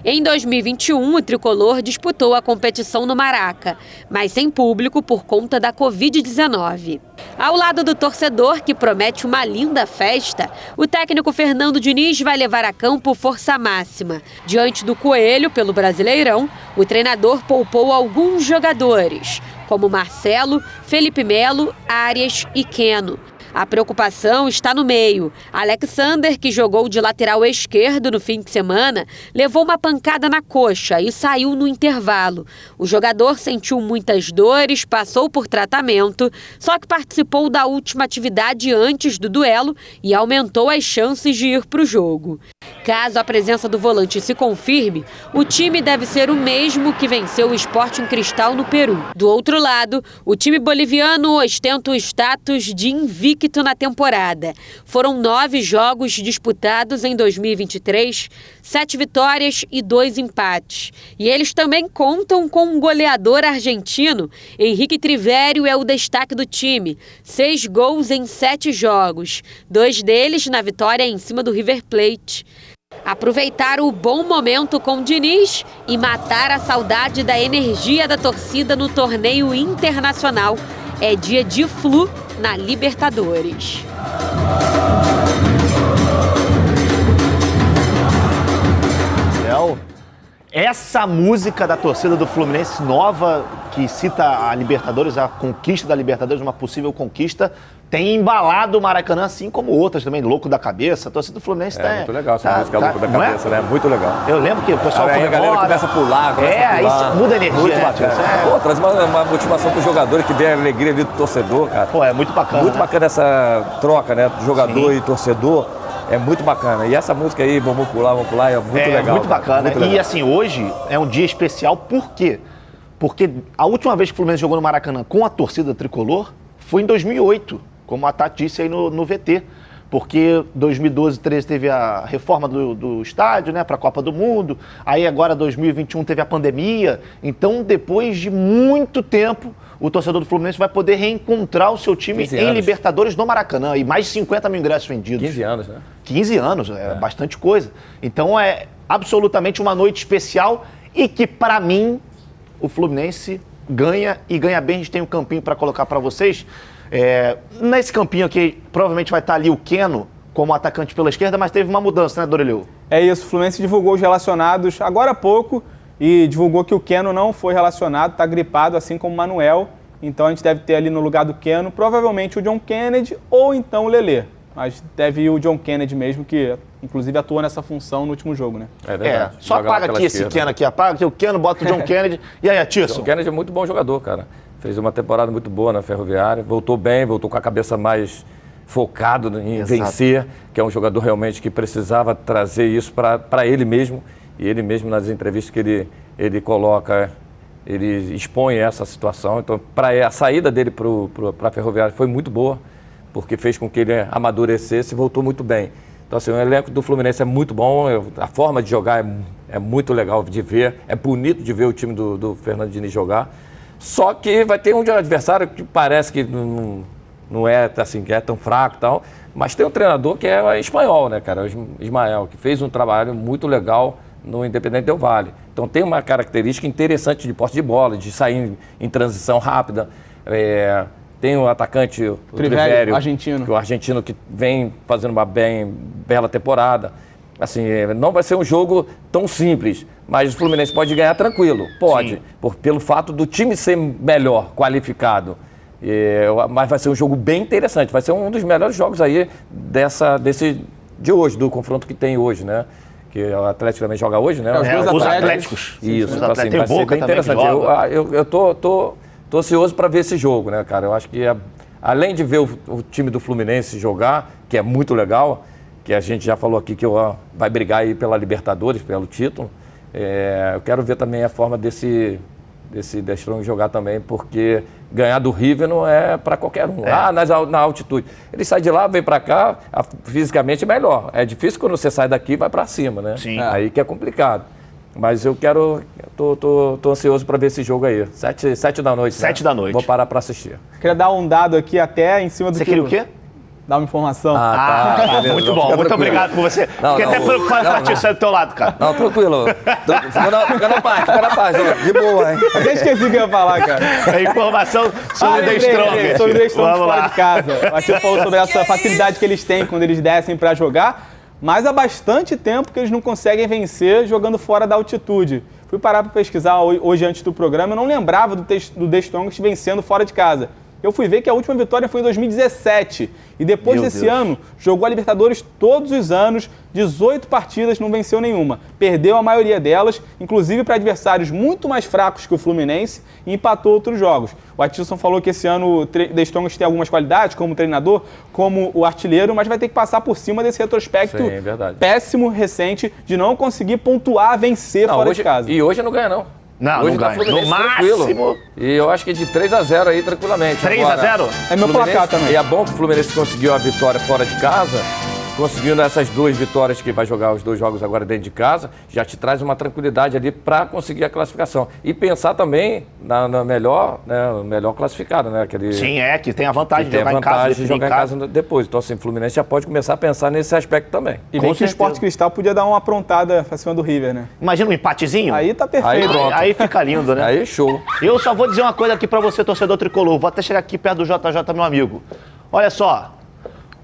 [SPEAKER 7] Em 2021, o tricolor disputou a competição no Maraca, mas sem público por conta da Covid-19. Ao lado do torcedor, que promete uma linda festa, o técnico Fernando Diniz vai levar a campo força máxima. Diante do Coelho, pelo Brasileirão, o treinador poupou alguns jogadores, como Marcelo, Felipe Melo, Arias e Keno. A preocupação está no meio. Alexander, que jogou de lateral esquerdo no fim de semana, levou uma pancada na coxa e saiu no intervalo. O jogador sentiu muitas dores, passou por tratamento, só que participou da última atividade antes do duelo e aumentou as chances de ir para o jogo. Caso a presença do volante se confirme, o time deve ser o mesmo que venceu o Sporting Cristal no Peru. Do outro lado, o time boliviano ostenta o status de invicto na temporada. Foram 9 jogos disputados em 2023, 7 vitórias e 2 empates. E eles também contam com um goleador argentino. Henrique Trivério é o destaque do time. 6 gols em 7 jogos, 2 deles na vitória em cima do River Plate. Aproveitar o bom momento com Diniz e matar a saudade da energia da torcida no torneio internacional. É dia de Flu na Libertadores.
[SPEAKER 1] Essa música da torcida do Fluminense nova, que cita a Libertadores, a conquista da Libertadores, uma possível conquista, tem embalado o Maracanã, assim como outras também, Louco da Cabeça. A torcida do Fluminense tá...
[SPEAKER 3] muito legal essa música, Louco da Cabeça, né? Muito legal.
[SPEAKER 1] Eu lembro que o pessoal
[SPEAKER 3] a galera começa a pular,
[SPEAKER 1] aí muda a energia.
[SPEAKER 3] Muito bacana. Pô, traz uma motivação para os jogadores, que vê a alegria ali do torcedor, cara.
[SPEAKER 1] Pô, é muito bacana.
[SPEAKER 3] Muito bacana essa troca, né? Do jogador e torcedor. É muito bacana. E essa música aí, vamos pular, é muito legal.
[SPEAKER 1] É muito bacana.
[SPEAKER 3] Muito legal.
[SPEAKER 1] E assim, hoje é um dia especial, por quê? Porque a última vez que o Fluminense jogou no Maracanã com a torcida tricolor foi em 2008, como a Tati disse aí no VT. Porque 2012, 2013 teve a reforma do estádio, né, para a Copa do Mundo. Aí agora 2021 teve a pandemia. Então, depois de muito tempo, o torcedor do Fluminense vai poder reencontrar o seu time em Libertadores no Maracanã. E mais de 50 mil ingressos vendidos.
[SPEAKER 3] 15 anos, né?
[SPEAKER 1] 15 anos, é bastante coisa. Então é absolutamente uma noite especial e que, para mim, o Fluminense ganha e ganha bem. A gente tem um campinho para colocar para vocês. Nesse campinho aqui, provavelmente vai estar ali o Keno como atacante pela esquerda, mas teve uma mudança, né, Doreleu?
[SPEAKER 2] É isso, o Fluminense divulgou os relacionados agora há pouco e divulgou que o Keno não foi relacionado, está gripado, assim como o Manuel. Então a gente deve ter ali no lugar do Keno, provavelmente o John Kennedy ou então o Lelê. Mas deve ir o John Kennedy mesmo, que inclusive atuou nessa função no último jogo, né?
[SPEAKER 3] É verdade.
[SPEAKER 1] Só apaga aqui esse Keno aqui, apaga que o Keno bota o John Kennedy. E aí, Atisson?
[SPEAKER 3] O John Kennedy é muito bom jogador, cara. Fez uma temporada muito boa na Ferroviária, voltou bem, voltou com a cabeça mais focado em vencer, que é um jogador realmente que precisava trazer isso para ele mesmo. E ele mesmo, nas entrevistas que ele coloca, ele expõe essa situação. Então, a saída dele para a Ferroviária foi muito boa, porque fez com que ele amadurecesse e voltou muito bem. Então, assim, o elenco do Fluminense é muito bom, a forma de jogar é muito legal de ver, é bonito de ver o time do Fernando Diniz jogar. Só que vai ter um adversário que parece que não é assim, que é tão fraco e tal, mas tem um treinador que é espanhol, né, cara? O Ismael, que fez um trabalho muito legal no Independente Del Valle. Então tem uma característica interessante de posse de bola, de sair em transição rápida. Tem o atacante, o Trivério,
[SPEAKER 2] argentino.
[SPEAKER 3] O argentino que vem fazendo uma bela temporada. Assim, não vai ser um jogo tão simples, mas o Fluminense pode ganhar tranquilo, pode, pelo fato do time ser melhor, qualificado. Mas vai ser um jogo bem interessante, vai ser um dos melhores jogos aí de hoje, do confronto que tem hoje, né? Que o Atlético também joga hoje, né?
[SPEAKER 1] Os Atléticos.
[SPEAKER 3] Isso,
[SPEAKER 1] então, assim,
[SPEAKER 3] vai ser bem interessante. Eu tô ansioso para ver esse jogo, né, cara? Eu acho que além de ver o time do Fluminense jogar, que é muito legal, que a gente já falou aqui que vai brigar aí pela Libertadores, pelo título, eu quero ver também a forma desse The Strong jogar também, porque ganhar do River não é para qualquer um. Na altitude. Ele sai de lá, vem para cá, fisicamente é melhor. É difícil quando você sai daqui e vai para cima, né?
[SPEAKER 1] Sim.
[SPEAKER 3] Aí que é complicado. Mas tô ansioso para ver esse jogo aí. 7 da noite.
[SPEAKER 1] 7 da noite.
[SPEAKER 3] Vou parar para assistir.
[SPEAKER 2] Queria dar um dado aqui até em cima do
[SPEAKER 1] Você queria o quê?
[SPEAKER 2] Dar uma informação.
[SPEAKER 3] Beleza.
[SPEAKER 1] Muito bom, muito obrigado por você. Fiquei até preocupado com a Atisson do teu lado, cara.
[SPEAKER 3] Não, tranquilo. Fica na paz. De boa, hein?
[SPEAKER 2] Até esqueci o que eu ia falar, cara.
[SPEAKER 1] É informação sobre o The Strong.
[SPEAKER 2] Sobre o The Strong
[SPEAKER 1] Vamos
[SPEAKER 2] fora
[SPEAKER 1] lá.
[SPEAKER 2] de casa. O Atisson falou sobre essa facilidade que eles têm quando eles descem para jogar, mas há bastante tempo que eles não conseguem vencer jogando fora da altitude. Fui parar para pesquisar hoje antes do programa, eu não lembrava do The Strongest vencendo fora de casa. Eu fui ver que a última vitória foi em 2017 e depois desse ano jogou a Libertadores todos os anos, 18 partidas, não venceu nenhuma. Perdeu a maioria delas, inclusive para adversários muito mais fracos que o Fluminense, e empatou outros jogos. O Atisson falou que esse ano o The Strongest tem algumas qualidades, como treinador, como o artilheiro, mas vai ter que passar por cima desse retrospecto péssimo, recente, de não conseguir pontuar, vencer fora de casa.
[SPEAKER 3] E hoje não ganha, não.
[SPEAKER 1] Não,
[SPEAKER 3] hoje
[SPEAKER 1] não ganha. No máximo.
[SPEAKER 3] Tranquilo. E eu acho que de 3-0 aí, tranquilamente.
[SPEAKER 1] 3-0?
[SPEAKER 2] É meu placar também.
[SPEAKER 3] E é bom que o Fluminense conseguiu a vitória fora de casa, conseguindo essas 2 vitórias que vai jogar os 2 jogos agora dentro de casa, já te traz uma tranquilidade ali para conseguir a classificação. E pensar também na melhor, né, melhor classificado, né?
[SPEAKER 1] Sim, que tem a vantagem de jogar em casa.
[SPEAKER 3] De jogar em casa depois. Então, assim, o Fluminense já pode começar a pensar nesse aspecto também.
[SPEAKER 2] E bem que o Sport Cristal podia dar uma aprontada pra cima do River, né?
[SPEAKER 1] Imagina um empatezinho.
[SPEAKER 2] Aí tá perfeito.
[SPEAKER 1] Aí fica lindo, né?
[SPEAKER 3] Aí show.
[SPEAKER 1] Eu só vou dizer uma coisa aqui pra você, torcedor tricolor. Vou até chegar aqui perto do JJ, meu amigo. Olha só.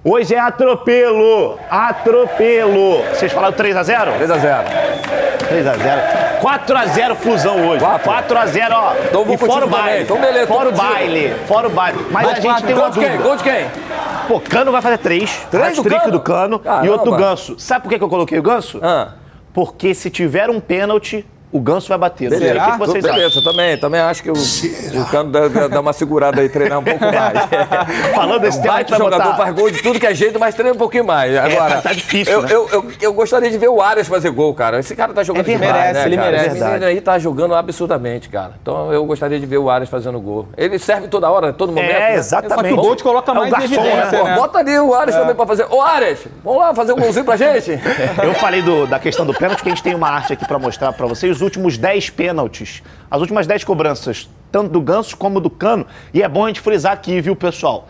[SPEAKER 1] Hoje é atropelo. Atropelo. Vocês falaram 3x0?
[SPEAKER 3] 3x0.
[SPEAKER 1] 3x0. 4x0 Flusão hoje. 4x0, ó.
[SPEAKER 3] Então vou
[SPEAKER 1] e fora o
[SPEAKER 3] também.
[SPEAKER 1] baile.
[SPEAKER 3] Então beleza.
[SPEAKER 1] Fora o baile. Fora o baile. Mas a gente tem uma dúvida.
[SPEAKER 3] Gol de quem?
[SPEAKER 1] Pô, Cano vai fazer 3.
[SPEAKER 3] 3 do
[SPEAKER 1] Hat-trick
[SPEAKER 3] Cano?
[SPEAKER 1] do Cano.
[SPEAKER 3] Caramba.
[SPEAKER 1] E outro Ganso. Sabe por que eu coloquei o Ganso? Porque se tiver um pênalti, o Ganso vai bater. Não sei o que vocês acham.
[SPEAKER 3] Beleza, também acho que o Cano dá uma segurada aí, treinar um pouco mais.
[SPEAKER 1] Falando desse tema,
[SPEAKER 3] vai que o jogador faz gol de tudo que é jeito, mas treina um pouquinho mais. Agora,
[SPEAKER 1] tá difícil, né?
[SPEAKER 3] eu gostaria de ver o Arias fazer gol, cara. Esse cara tá jogando demais, né,
[SPEAKER 2] ele
[SPEAKER 3] cara?
[SPEAKER 2] merece.
[SPEAKER 3] Esse menino aí tá jogando absurdamente, cara. Então eu gostaria de ver o Arias fazendo gol. Ele serve toda hora, todo momento.
[SPEAKER 1] Exatamente.
[SPEAKER 2] Só que o gol te coloca mais em evidência, né?
[SPEAKER 3] Bota ali o Arias também pra fazer. Ô, Arias, vamos lá fazer um golzinho pra gente?
[SPEAKER 1] Eu falei da questão do pênalti, que a gente tem uma arte aqui pra mostrar pra vocês. Os últimos 10 pênaltis, as últimas 10 cobranças, tanto do Ganso como do Cano. E é bom a gente frisar aqui, viu, pessoal?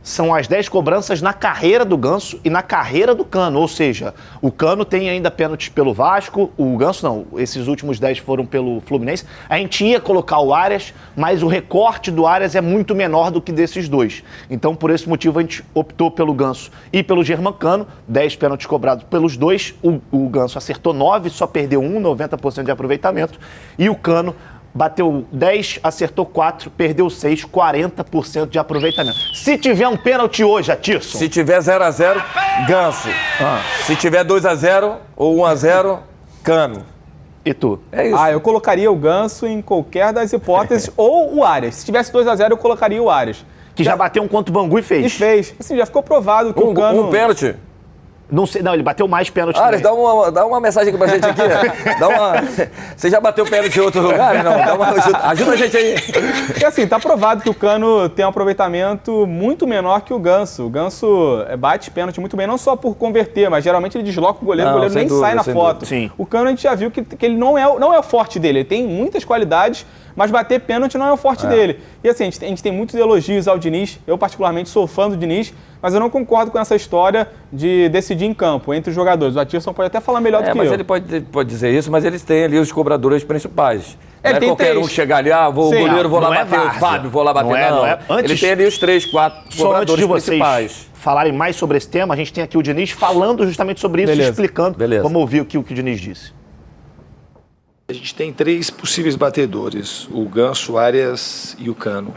[SPEAKER 1] São as 10 cobranças na carreira do Ganso e na carreira do Cano. Ou seja, o Cano tem ainda pênaltis pelo Vasco, o Ganso não. Esses últimos 10 foram pelo Fluminense. A gente ia colocar o Arias, mas o recorte do Arias é muito menor do que desses dois. Então, por esse motivo, a gente optou pelo Ganso e pelo Germancano. 10 pênaltis cobrados pelos dois. O Ganso acertou 9, só perdeu 1, 90% de aproveitamento. E o Cano bateu 10, acertou 4, perdeu 6, 40% de aproveitamento. Se tiver um pênalti hoje, Atirson...
[SPEAKER 3] Se tiver 0x0, Ganso. Se tiver 2x0 ou 1x0, Cano.
[SPEAKER 1] E tu?
[SPEAKER 3] É isso.
[SPEAKER 2] Eu colocaria o Ganso em qualquer das hipóteses, ou o Arias. Se tivesse 2x0, eu colocaria o Arias.
[SPEAKER 1] Que já bateu um contra o Bangu e fez.
[SPEAKER 2] E fez. Assim, já ficou provado que o Cano...
[SPEAKER 3] Um pênalti.
[SPEAKER 1] Não sei, não, ele bateu mais pênalti.
[SPEAKER 3] Arias, dá uma mensagem aqui pra gente aqui. Você já bateu pênalti em outro lugar? Não, ajuda a gente aí.
[SPEAKER 2] Porque assim, tá provado que o Cano tem um aproveitamento muito menor que o Ganso. O Ganso bate pênalti muito bem, não só por converter, mas geralmente ele desloca o goleiro nem
[SPEAKER 3] dúvida,
[SPEAKER 2] sai na foto.
[SPEAKER 1] Sim.
[SPEAKER 2] O Cano a gente já viu que ele não é o forte dele. Ele tem muitas qualidades, mas bater pênalti não é o forte dele. E assim, a gente tem muitos elogios ao Diniz. Eu particularmente sou fã do Diniz, mas eu não concordo com essa história de decidir em campo, entre os jogadores. O Atirson pode até falar melhor do que
[SPEAKER 3] mas
[SPEAKER 2] eu.
[SPEAKER 3] ele pode dizer isso, mas eles têm ali os cobradores principais.
[SPEAKER 2] Ele
[SPEAKER 3] não é
[SPEAKER 2] tem
[SPEAKER 3] qualquer
[SPEAKER 2] 3.
[SPEAKER 3] um chegar ali, o goleiro, vou lá bater, o Fábio, vou lá bater. Não,
[SPEAKER 1] Antes,
[SPEAKER 3] ele tem ali os 3, 4
[SPEAKER 1] só antes de
[SPEAKER 3] cobradores
[SPEAKER 1] vocês
[SPEAKER 3] principais.
[SPEAKER 1] falarem mais sobre esse tema, a gente tem aqui o Diniz falando justamente sobre isso, explicando. Vamos ouvir o que o Diniz disse.
[SPEAKER 8] A gente tem 3 possíveis batedores, o Ganso, o Arias e o Cano.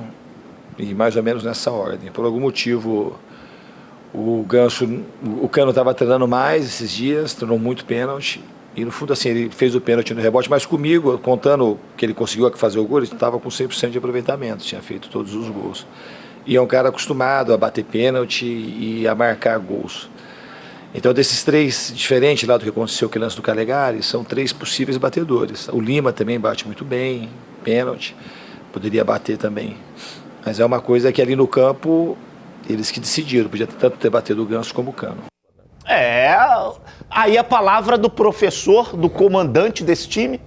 [SPEAKER 8] E mais ou menos nessa ordem. Por algum motivo, o Cano estava treinando mais esses dias, treinou muito pênalti. E no fundo, assim, ele fez o pênalti no rebote, mas comigo, contando que ele conseguiu fazer o gol, ele estava com 100% de aproveitamento, tinha feito todos os gols. E é um cara acostumado a bater pênalti e a marcar gols. Então, desses 3 diferentes lá do que aconteceu com o lance do Calegari, são 3 possíveis batedores. O Lima também bate muito bem, pênalti, poderia bater também. Mas é uma coisa que ali no campo, eles que decidiram, podia tanto ter batido o Ganso como o Cano.
[SPEAKER 1] Aí a palavra do professor, do comandante desse time.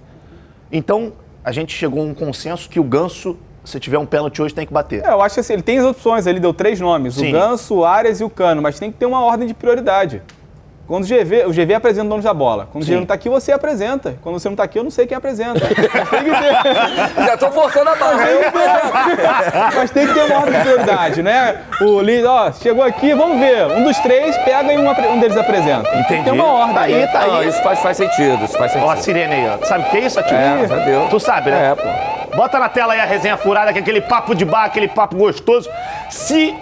[SPEAKER 1] Então, a gente chegou a um consenso que o Ganso, se tiver um pênalti hoje, tem que bater.
[SPEAKER 2] Eu acho que assim, ele tem as opções, ele deu 3 nomes,
[SPEAKER 1] Sim.
[SPEAKER 2] o Ganso, o Arias e o Cano, mas tem que ter uma ordem de prioridade. Quando o GV apresenta o dono da bola. Quando o GV não tá aqui, você apresenta. Quando você não tá aqui, eu não sei quem apresenta. Tem que ter.
[SPEAKER 3] Já tô forçando a barra.
[SPEAKER 2] Mas tem que ter uma ordem de prioridade, né? O líder, chegou aqui, vamos ver. Um dos 3 pega e um deles apresenta.
[SPEAKER 1] Entendi.
[SPEAKER 2] Tem uma ordem.
[SPEAKER 1] Tá aí, tá aí.
[SPEAKER 3] Não, isso faz sentido,
[SPEAKER 1] Ó a sirene aí, ó. Sabe o que é isso, Atirson?
[SPEAKER 3] Já deu.
[SPEAKER 1] Tu sabe, né?
[SPEAKER 3] Pô.
[SPEAKER 1] Bota na tela aí a resenha furada, que é aquele papo de bar, aquele papo gostoso.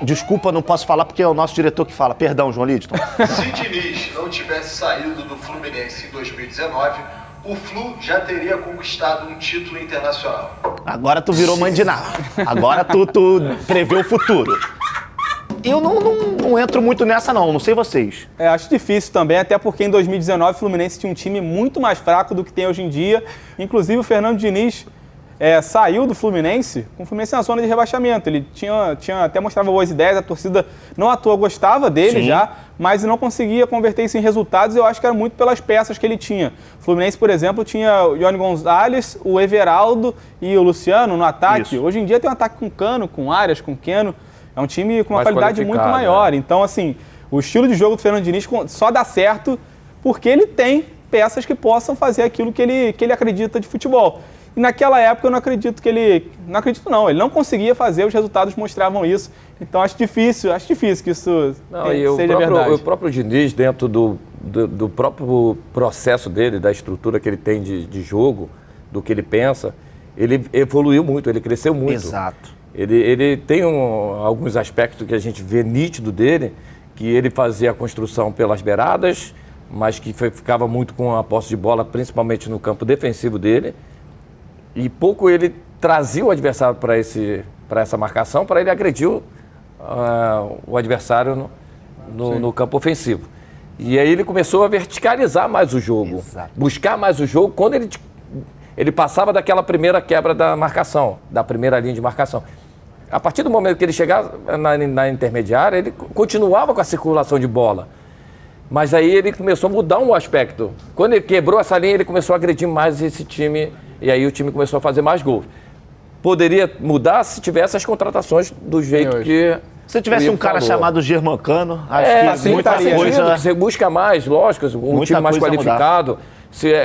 [SPEAKER 1] Desculpa, não posso falar porque é o nosso diretor que fala. Perdão, João Lidton.
[SPEAKER 9] Se Diniz não tivesse saído do Fluminense em 2019, o Flu já teria conquistado um título internacional.
[SPEAKER 1] Agora tu virou mandiná. Agora tu prevê o futuro. Eu não entro muito nessa não sei vocês.
[SPEAKER 2] Acho difícil também, até porque em 2019 o Fluminense tinha um time muito mais fraco do que tem hoje em dia. Inclusive o Fernando Diniz saiu do Fluminense com o Fluminense na zona de rebaixamento. Ele tinha até mostrava boas ideias, a torcida não à toa gostava dele já, mas não conseguia converter isso em resultados. Eu acho que era muito pelas peças que ele tinha. O Fluminense, por exemplo, tinha o Johnny Gonzalez, o Everaldo e o Luciano no ataque. Hoje em dia tem um ataque com Cano, com Arias, com Keno. É um time com uma qualidade muito maior. Então, assim, o estilo de jogo do Fernando Diniz só dá certo porque ele tem peças que possam fazer aquilo que ele acredita de futebol. E naquela época eu não acredito que ele... Não acredito não, ele não conseguia fazer, os resultados mostravam isso. Então acho difícil que isso seja verdade.
[SPEAKER 3] O próprio Diniz, dentro do próprio processo dele, da estrutura que ele tem de jogo, do que ele pensa, ele evoluiu muito, ele cresceu muito.
[SPEAKER 1] Exato.
[SPEAKER 3] Ele tem alguns aspectos que a gente vê nítido dele, que ele fazia a construção pelas beiradas, mas que ficava muito com a posse de bola, principalmente no campo defensivo dele. E pouco ele trazia o adversário para essa marcação, para ele agredir o adversário no campo ofensivo. E aí ele começou a verticalizar mais o jogo, buscar mais o jogo quando ele passava daquela primeira quebra da marcação, da primeira linha de marcação. A partir do momento que ele chegava na intermediária, ele continuava com a circulação de bola. Mas aí ele começou a mudar um aspecto. Quando ele quebrou essa linha, ele começou a agredir mais esse time. E aí o time começou a fazer mais gols. Poderia mudar se tivesse as contratações do jeito que...
[SPEAKER 1] Se tivesse um cara chamado Germancano, acho que
[SPEAKER 3] muita coisa... Você busca mais, lógico, um time mais qualificado.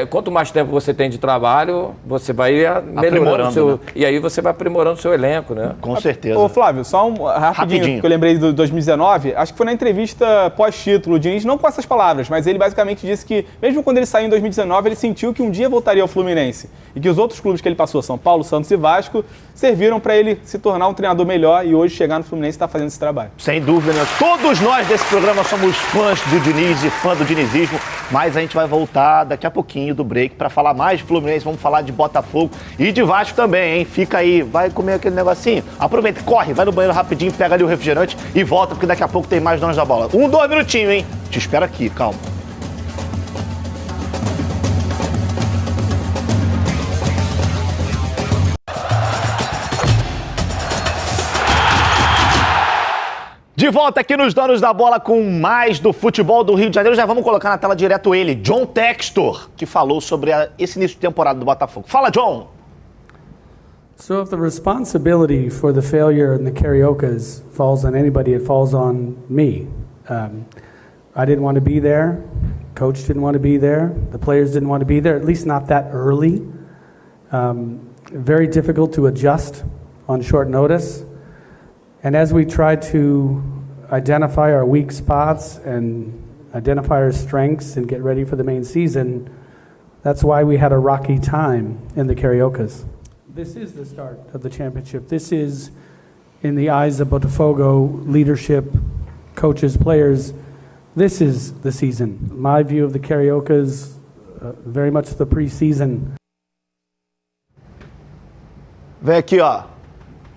[SPEAKER 3] Quanto mais tempo você tem de trabalho, você vai melhorando seu... E aí você vai aprimorando o seu elenco, né?
[SPEAKER 1] Com certeza.
[SPEAKER 2] Ô Flávio, só rapidinho, que eu lembrei de 2019, acho que foi na entrevista pós-título, o Diniz, não com essas palavras, mas ele basicamente disse que, mesmo quando ele saiu em 2019, ele sentiu que um dia voltaria ao Fluminense. E que os outros clubes que ele passou, São Paulo, Santos e Vasco, serviram para ele se tornar um treinador melhor e hoje chegar no Fluminense e estar fazendo esse trabalho.
[SPEAKER 1] Sem dúvida, né? Todos nós desse programa somos fãs do Diniz e fã do dinizismo, mas a gente vai voltar daqui a pouquinho do break para falar mais de Fluminense, vamos falar de Botafogo e de Vasco também, hein? Fica aí, vai comer aquele negocinho, aproveita, corre, vai no banheiro rapidinho, pega ali o refrigerante e volta, porque daqui a pouco tem mais Donos da Bola. 2 minutinhos, hein? Te espero aqui, calma. De volta aqui nos Donos da Bola com mais do futebol do Rio de Janeiro. Já vamos colocar na tela direto ele, John Textor, que falou sobre esse início de temporada do Botafogo. Fala, John!
[SPEAKER 10] So if the responsibility for the failure in the Cariocas falls on anybody, it falls on me. I didn't want to be there. Coach didn't want to be there. The players didn't want to be there, at least not that early. Very difficult to adjust on short notice. And as we try to identify our weak spots and identify our strengths and get ready for the main season, that's why we had a rocky time in the Cariocas. This is the start of the championship. This is, in the eyes of Botafogo leadership, coaches, players, this is the season. My view of the Cariocas, very much the preseason.
[SPEAKER 1] Vem aqui, ó.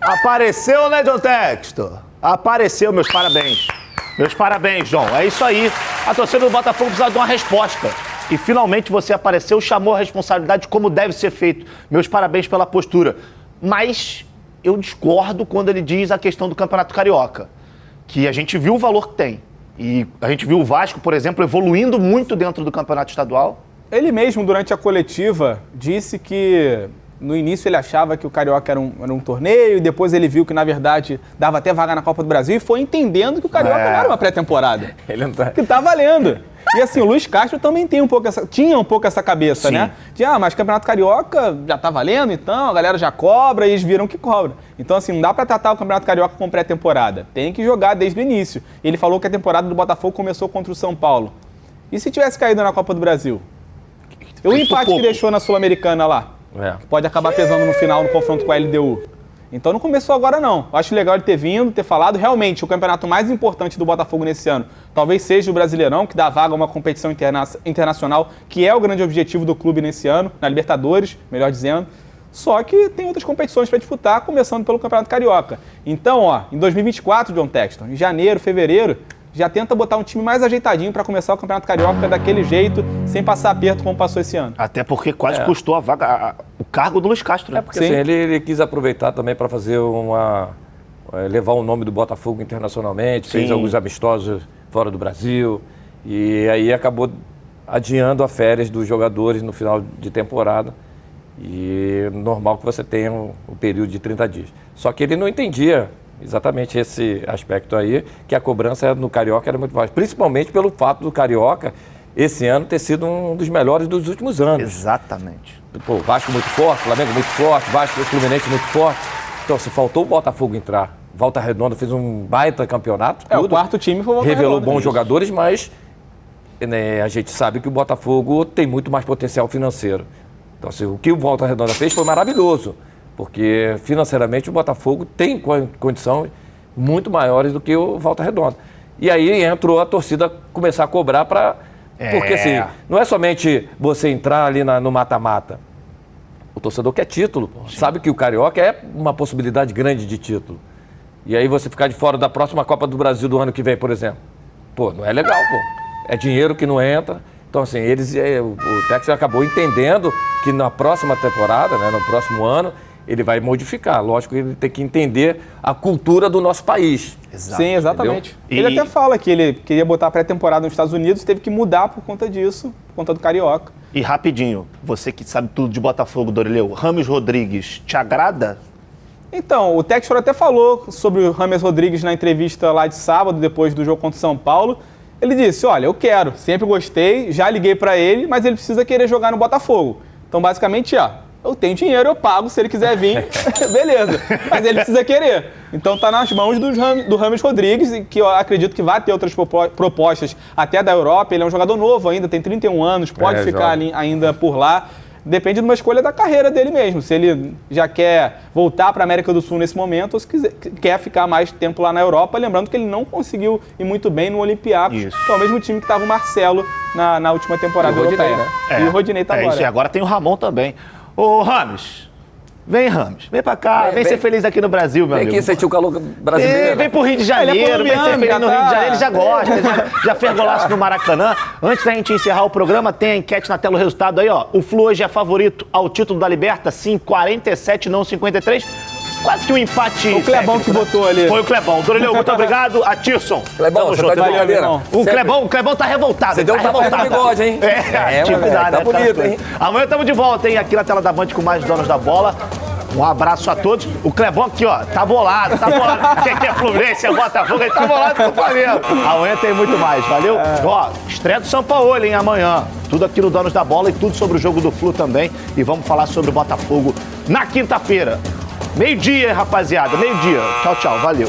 [SPEAKER 1] Apareceu, né, John Textor? Apareceu, meus parabéns. Meus parabéns, John. É isso aí. A torcida do Botafogo precisa de uma resposta. E finalmente você apareceu, chamou a responsabilidade como deve ser feito. Meus parabéns pela postura. Mas eu discordo quando ele diz a questão do Campeonato Carioca. Que a gente viu o valor que tem. E a gente viu o Vasco, por exemplo, evoluindo muito dentro do Campeonato Estadual.
[SPEAKER 2] Ele mesmo, durante a coletiva, disse que... No início ele achava que o Carioca era um torneio e depois ele viu que, na verdade, dava até vaga na Copa do Brasil e foi entendendo que o Carioca não era uma pré-temporada. Ele não tá... Que tá valendo. E assim, o Luiz Castro também tinha um pouco essa cabeça,
[SPEAKER 1] Sim.
[SPEAKER 2] né? De, mas Campeonato Carioca já tá valendo, então a galera já cobra e eles viram que cobra. Então assim, não dá pra tratar o Campeonato Carioca como pré-temporada. Tem que jogar desde o início. Ele falou que a temporada do Botafogo começou contra o São Paulo. E se tivesse caído na Copa do Brasil? E o empate que deixou na Sul-Americana lá? Que pode acabar pesando no final no confronto com a LDU. Então não começou agora não. Eu acho legal ele ter vindo, ter falado. Realmente, o campeonato mais importante do Botafogo nesse ano talvez seja o Brasileirão, que dá vaga a uma competição internacional, que é o grande objetivo do clube nesse ano, na Libertadores, melhor dizendo. Só que tem outras competições para disputar, começando pelo Campeonato Carioca. Então, em 2024, John Textor, em janeiro, fevereiro, já tenta botar um time mais ajeitadinho para começar o Campeonato Carioca daquele jeito, sem passar aperto como passou esse ano.
[SPEAKER 1] Até porque quase custou a vaga. cargo do Luiz Castro, né?
[SPEAKER 3] Porque assim, ele quis aproveitar também para fazer levar o nome do Botafogo internacionalmente, fez alguns amistosos fora do Brasil, e aí acabou adiando as férias dos jogadores no final de temporada. E normal que você tenha o período de 30 dias. Só que ele não entendia exatamente esse aspecto aí, que a cobrança no Carioca era muito baixa. Principalmente pelo fato do Carioca, esse ano, ter sido um dos melhores dos últimos anos.
[SPEAKER 1] Exatamente.
[SPEAKER 3] Pô, Vasco muito forte, Flamengo muito forte, Vasco e Fluminense muito forte. Então, se faltou o Botafogo entrar. Volta Redonda fez um baita campeonato.
[SPEAKER 2] O quarto time foi o Volta
[SPEAKER 3] Revelou
[SPEAKER 2] Redonda,
[SPEAKER 3] bons jogadores, mas a gente sabe que o Botafogo tem muito mais potencial financeiro. Então, assim, o que o Volta Redonda fez foi maravilhoso, porque financeiramente o Botafogo tem condições muito maiores do que o Volta Redonda. E aí entrou a torcida começar a cobrar para... Porque assim, não é somente você entrar ali no mata-mata. O torcedor quer título, pô. Sabe que o Carioca é uma possibilidade grande de título. E aí você ficar de fora da próxima Copa do Brasil do ano que vem, por exemplo. Pô, não é legal, pô. É dinheiro que não entra. Então, assim, o Texas acabou entendendo que na próxima temporada, né, no próximo ano, ele vai modificar. Lógico que ele tem que entender a cultura do nosso país.
[SPEAKER 2] Exato, sim, exatamente. Ele até fala que ele queria botar a pré-temporada nos Estados Unidos, teve que mudar por conta disso, por conta do Carioca.
[SPEAKER 1] E rapidinho, você que sabe tudo de Botafogo, Dorileu, Rames Rodrigues, te agrada?
[SPEAKER 2] Então, o Textor até falou sobre o Rames Rodrigues na entrevista lá de sábado, depois do jogo contra o São Paulo. Ele disse, olha, eu quero, sempre gostei, já liguei pra ele, mas ele precisa querer jogar no Botafogo. Então, basicamente, eu tenho dinheiro, eu pago, se ele quiser vir, beleza. Mas ele precisa querer. Então, tá nas mãos do Rames Rodrigues, que eu acredito que vai ter outras propostas até da Europa. Ele é um jogador novo ainda, tem 31 anos, pode ficar ali ainda por lá. Depende de uma escolha da carreira dele mesmo. Se ele já quer voltar para a América do Sul nesse momento ou se quer ficar mais tempo lá na Europa. Lembrando que ele não conseguiu ir muito bem no Olympiacos, que é o mesmo time que estava o Marcelo na última temporada europeia. E o Rodinei tá agora.
[SPEAKER 1] Isso, e agora tem o Ramon também. Ô, Rames, vem, Rames. Vem pra cá, vem ser feliz aqui no Brasil, meu amigo.
[SPEAKER 3] Vem aqui sentir o calor brasileiro.
[SPEAKER 1] Vem pro Rio de Janeiro, vem ser feliz no Rio de Janeiro. Ele já gosta, já fez golaço no Maracanã. Antes da gente encerrar o programa, tem a enquete na tela, o resultado aí, ó. O Flu hoje é favorito ao título da Liberta, sim, 47, não 53. Quase que um empate.
[SPEAKER 2] Foi o Clebão que votou ali.
[SPEAKER 1] Foi o Clebão. Dorileu, muito obrigado. A Tirson.
[SPEAKER 3] Clebão, você tá de brincadeira.
[SPEAKER 1] O Clebão tá revoltado.
[SPEAKER 3] Você deu um tapa no bigode, hein?
[SPEAKER 1] Tá
[SPEAKER 3] bonito, hein?
[SPEAKER 1] Amanhã estamos de volta, hein? Aqui na tela da Band com mais donos da bola. Um abraço a todos. O Clebão aqui, ó, tá bolado. Quem é Fluminense, é Botafogo, ele tá bolado com o Flamengo. Amanhã tem muito mais, valeu? Ó, estreia do São Paulo, hein, amanhã. Tudo aqui no Donos da Bola e tudo sobre o jogo do Flu também. E vamos falar sobre o Botafogo na quinta-feira. Meio-dia, rapaziada, meio-dia. Tchau, tchau, valeu.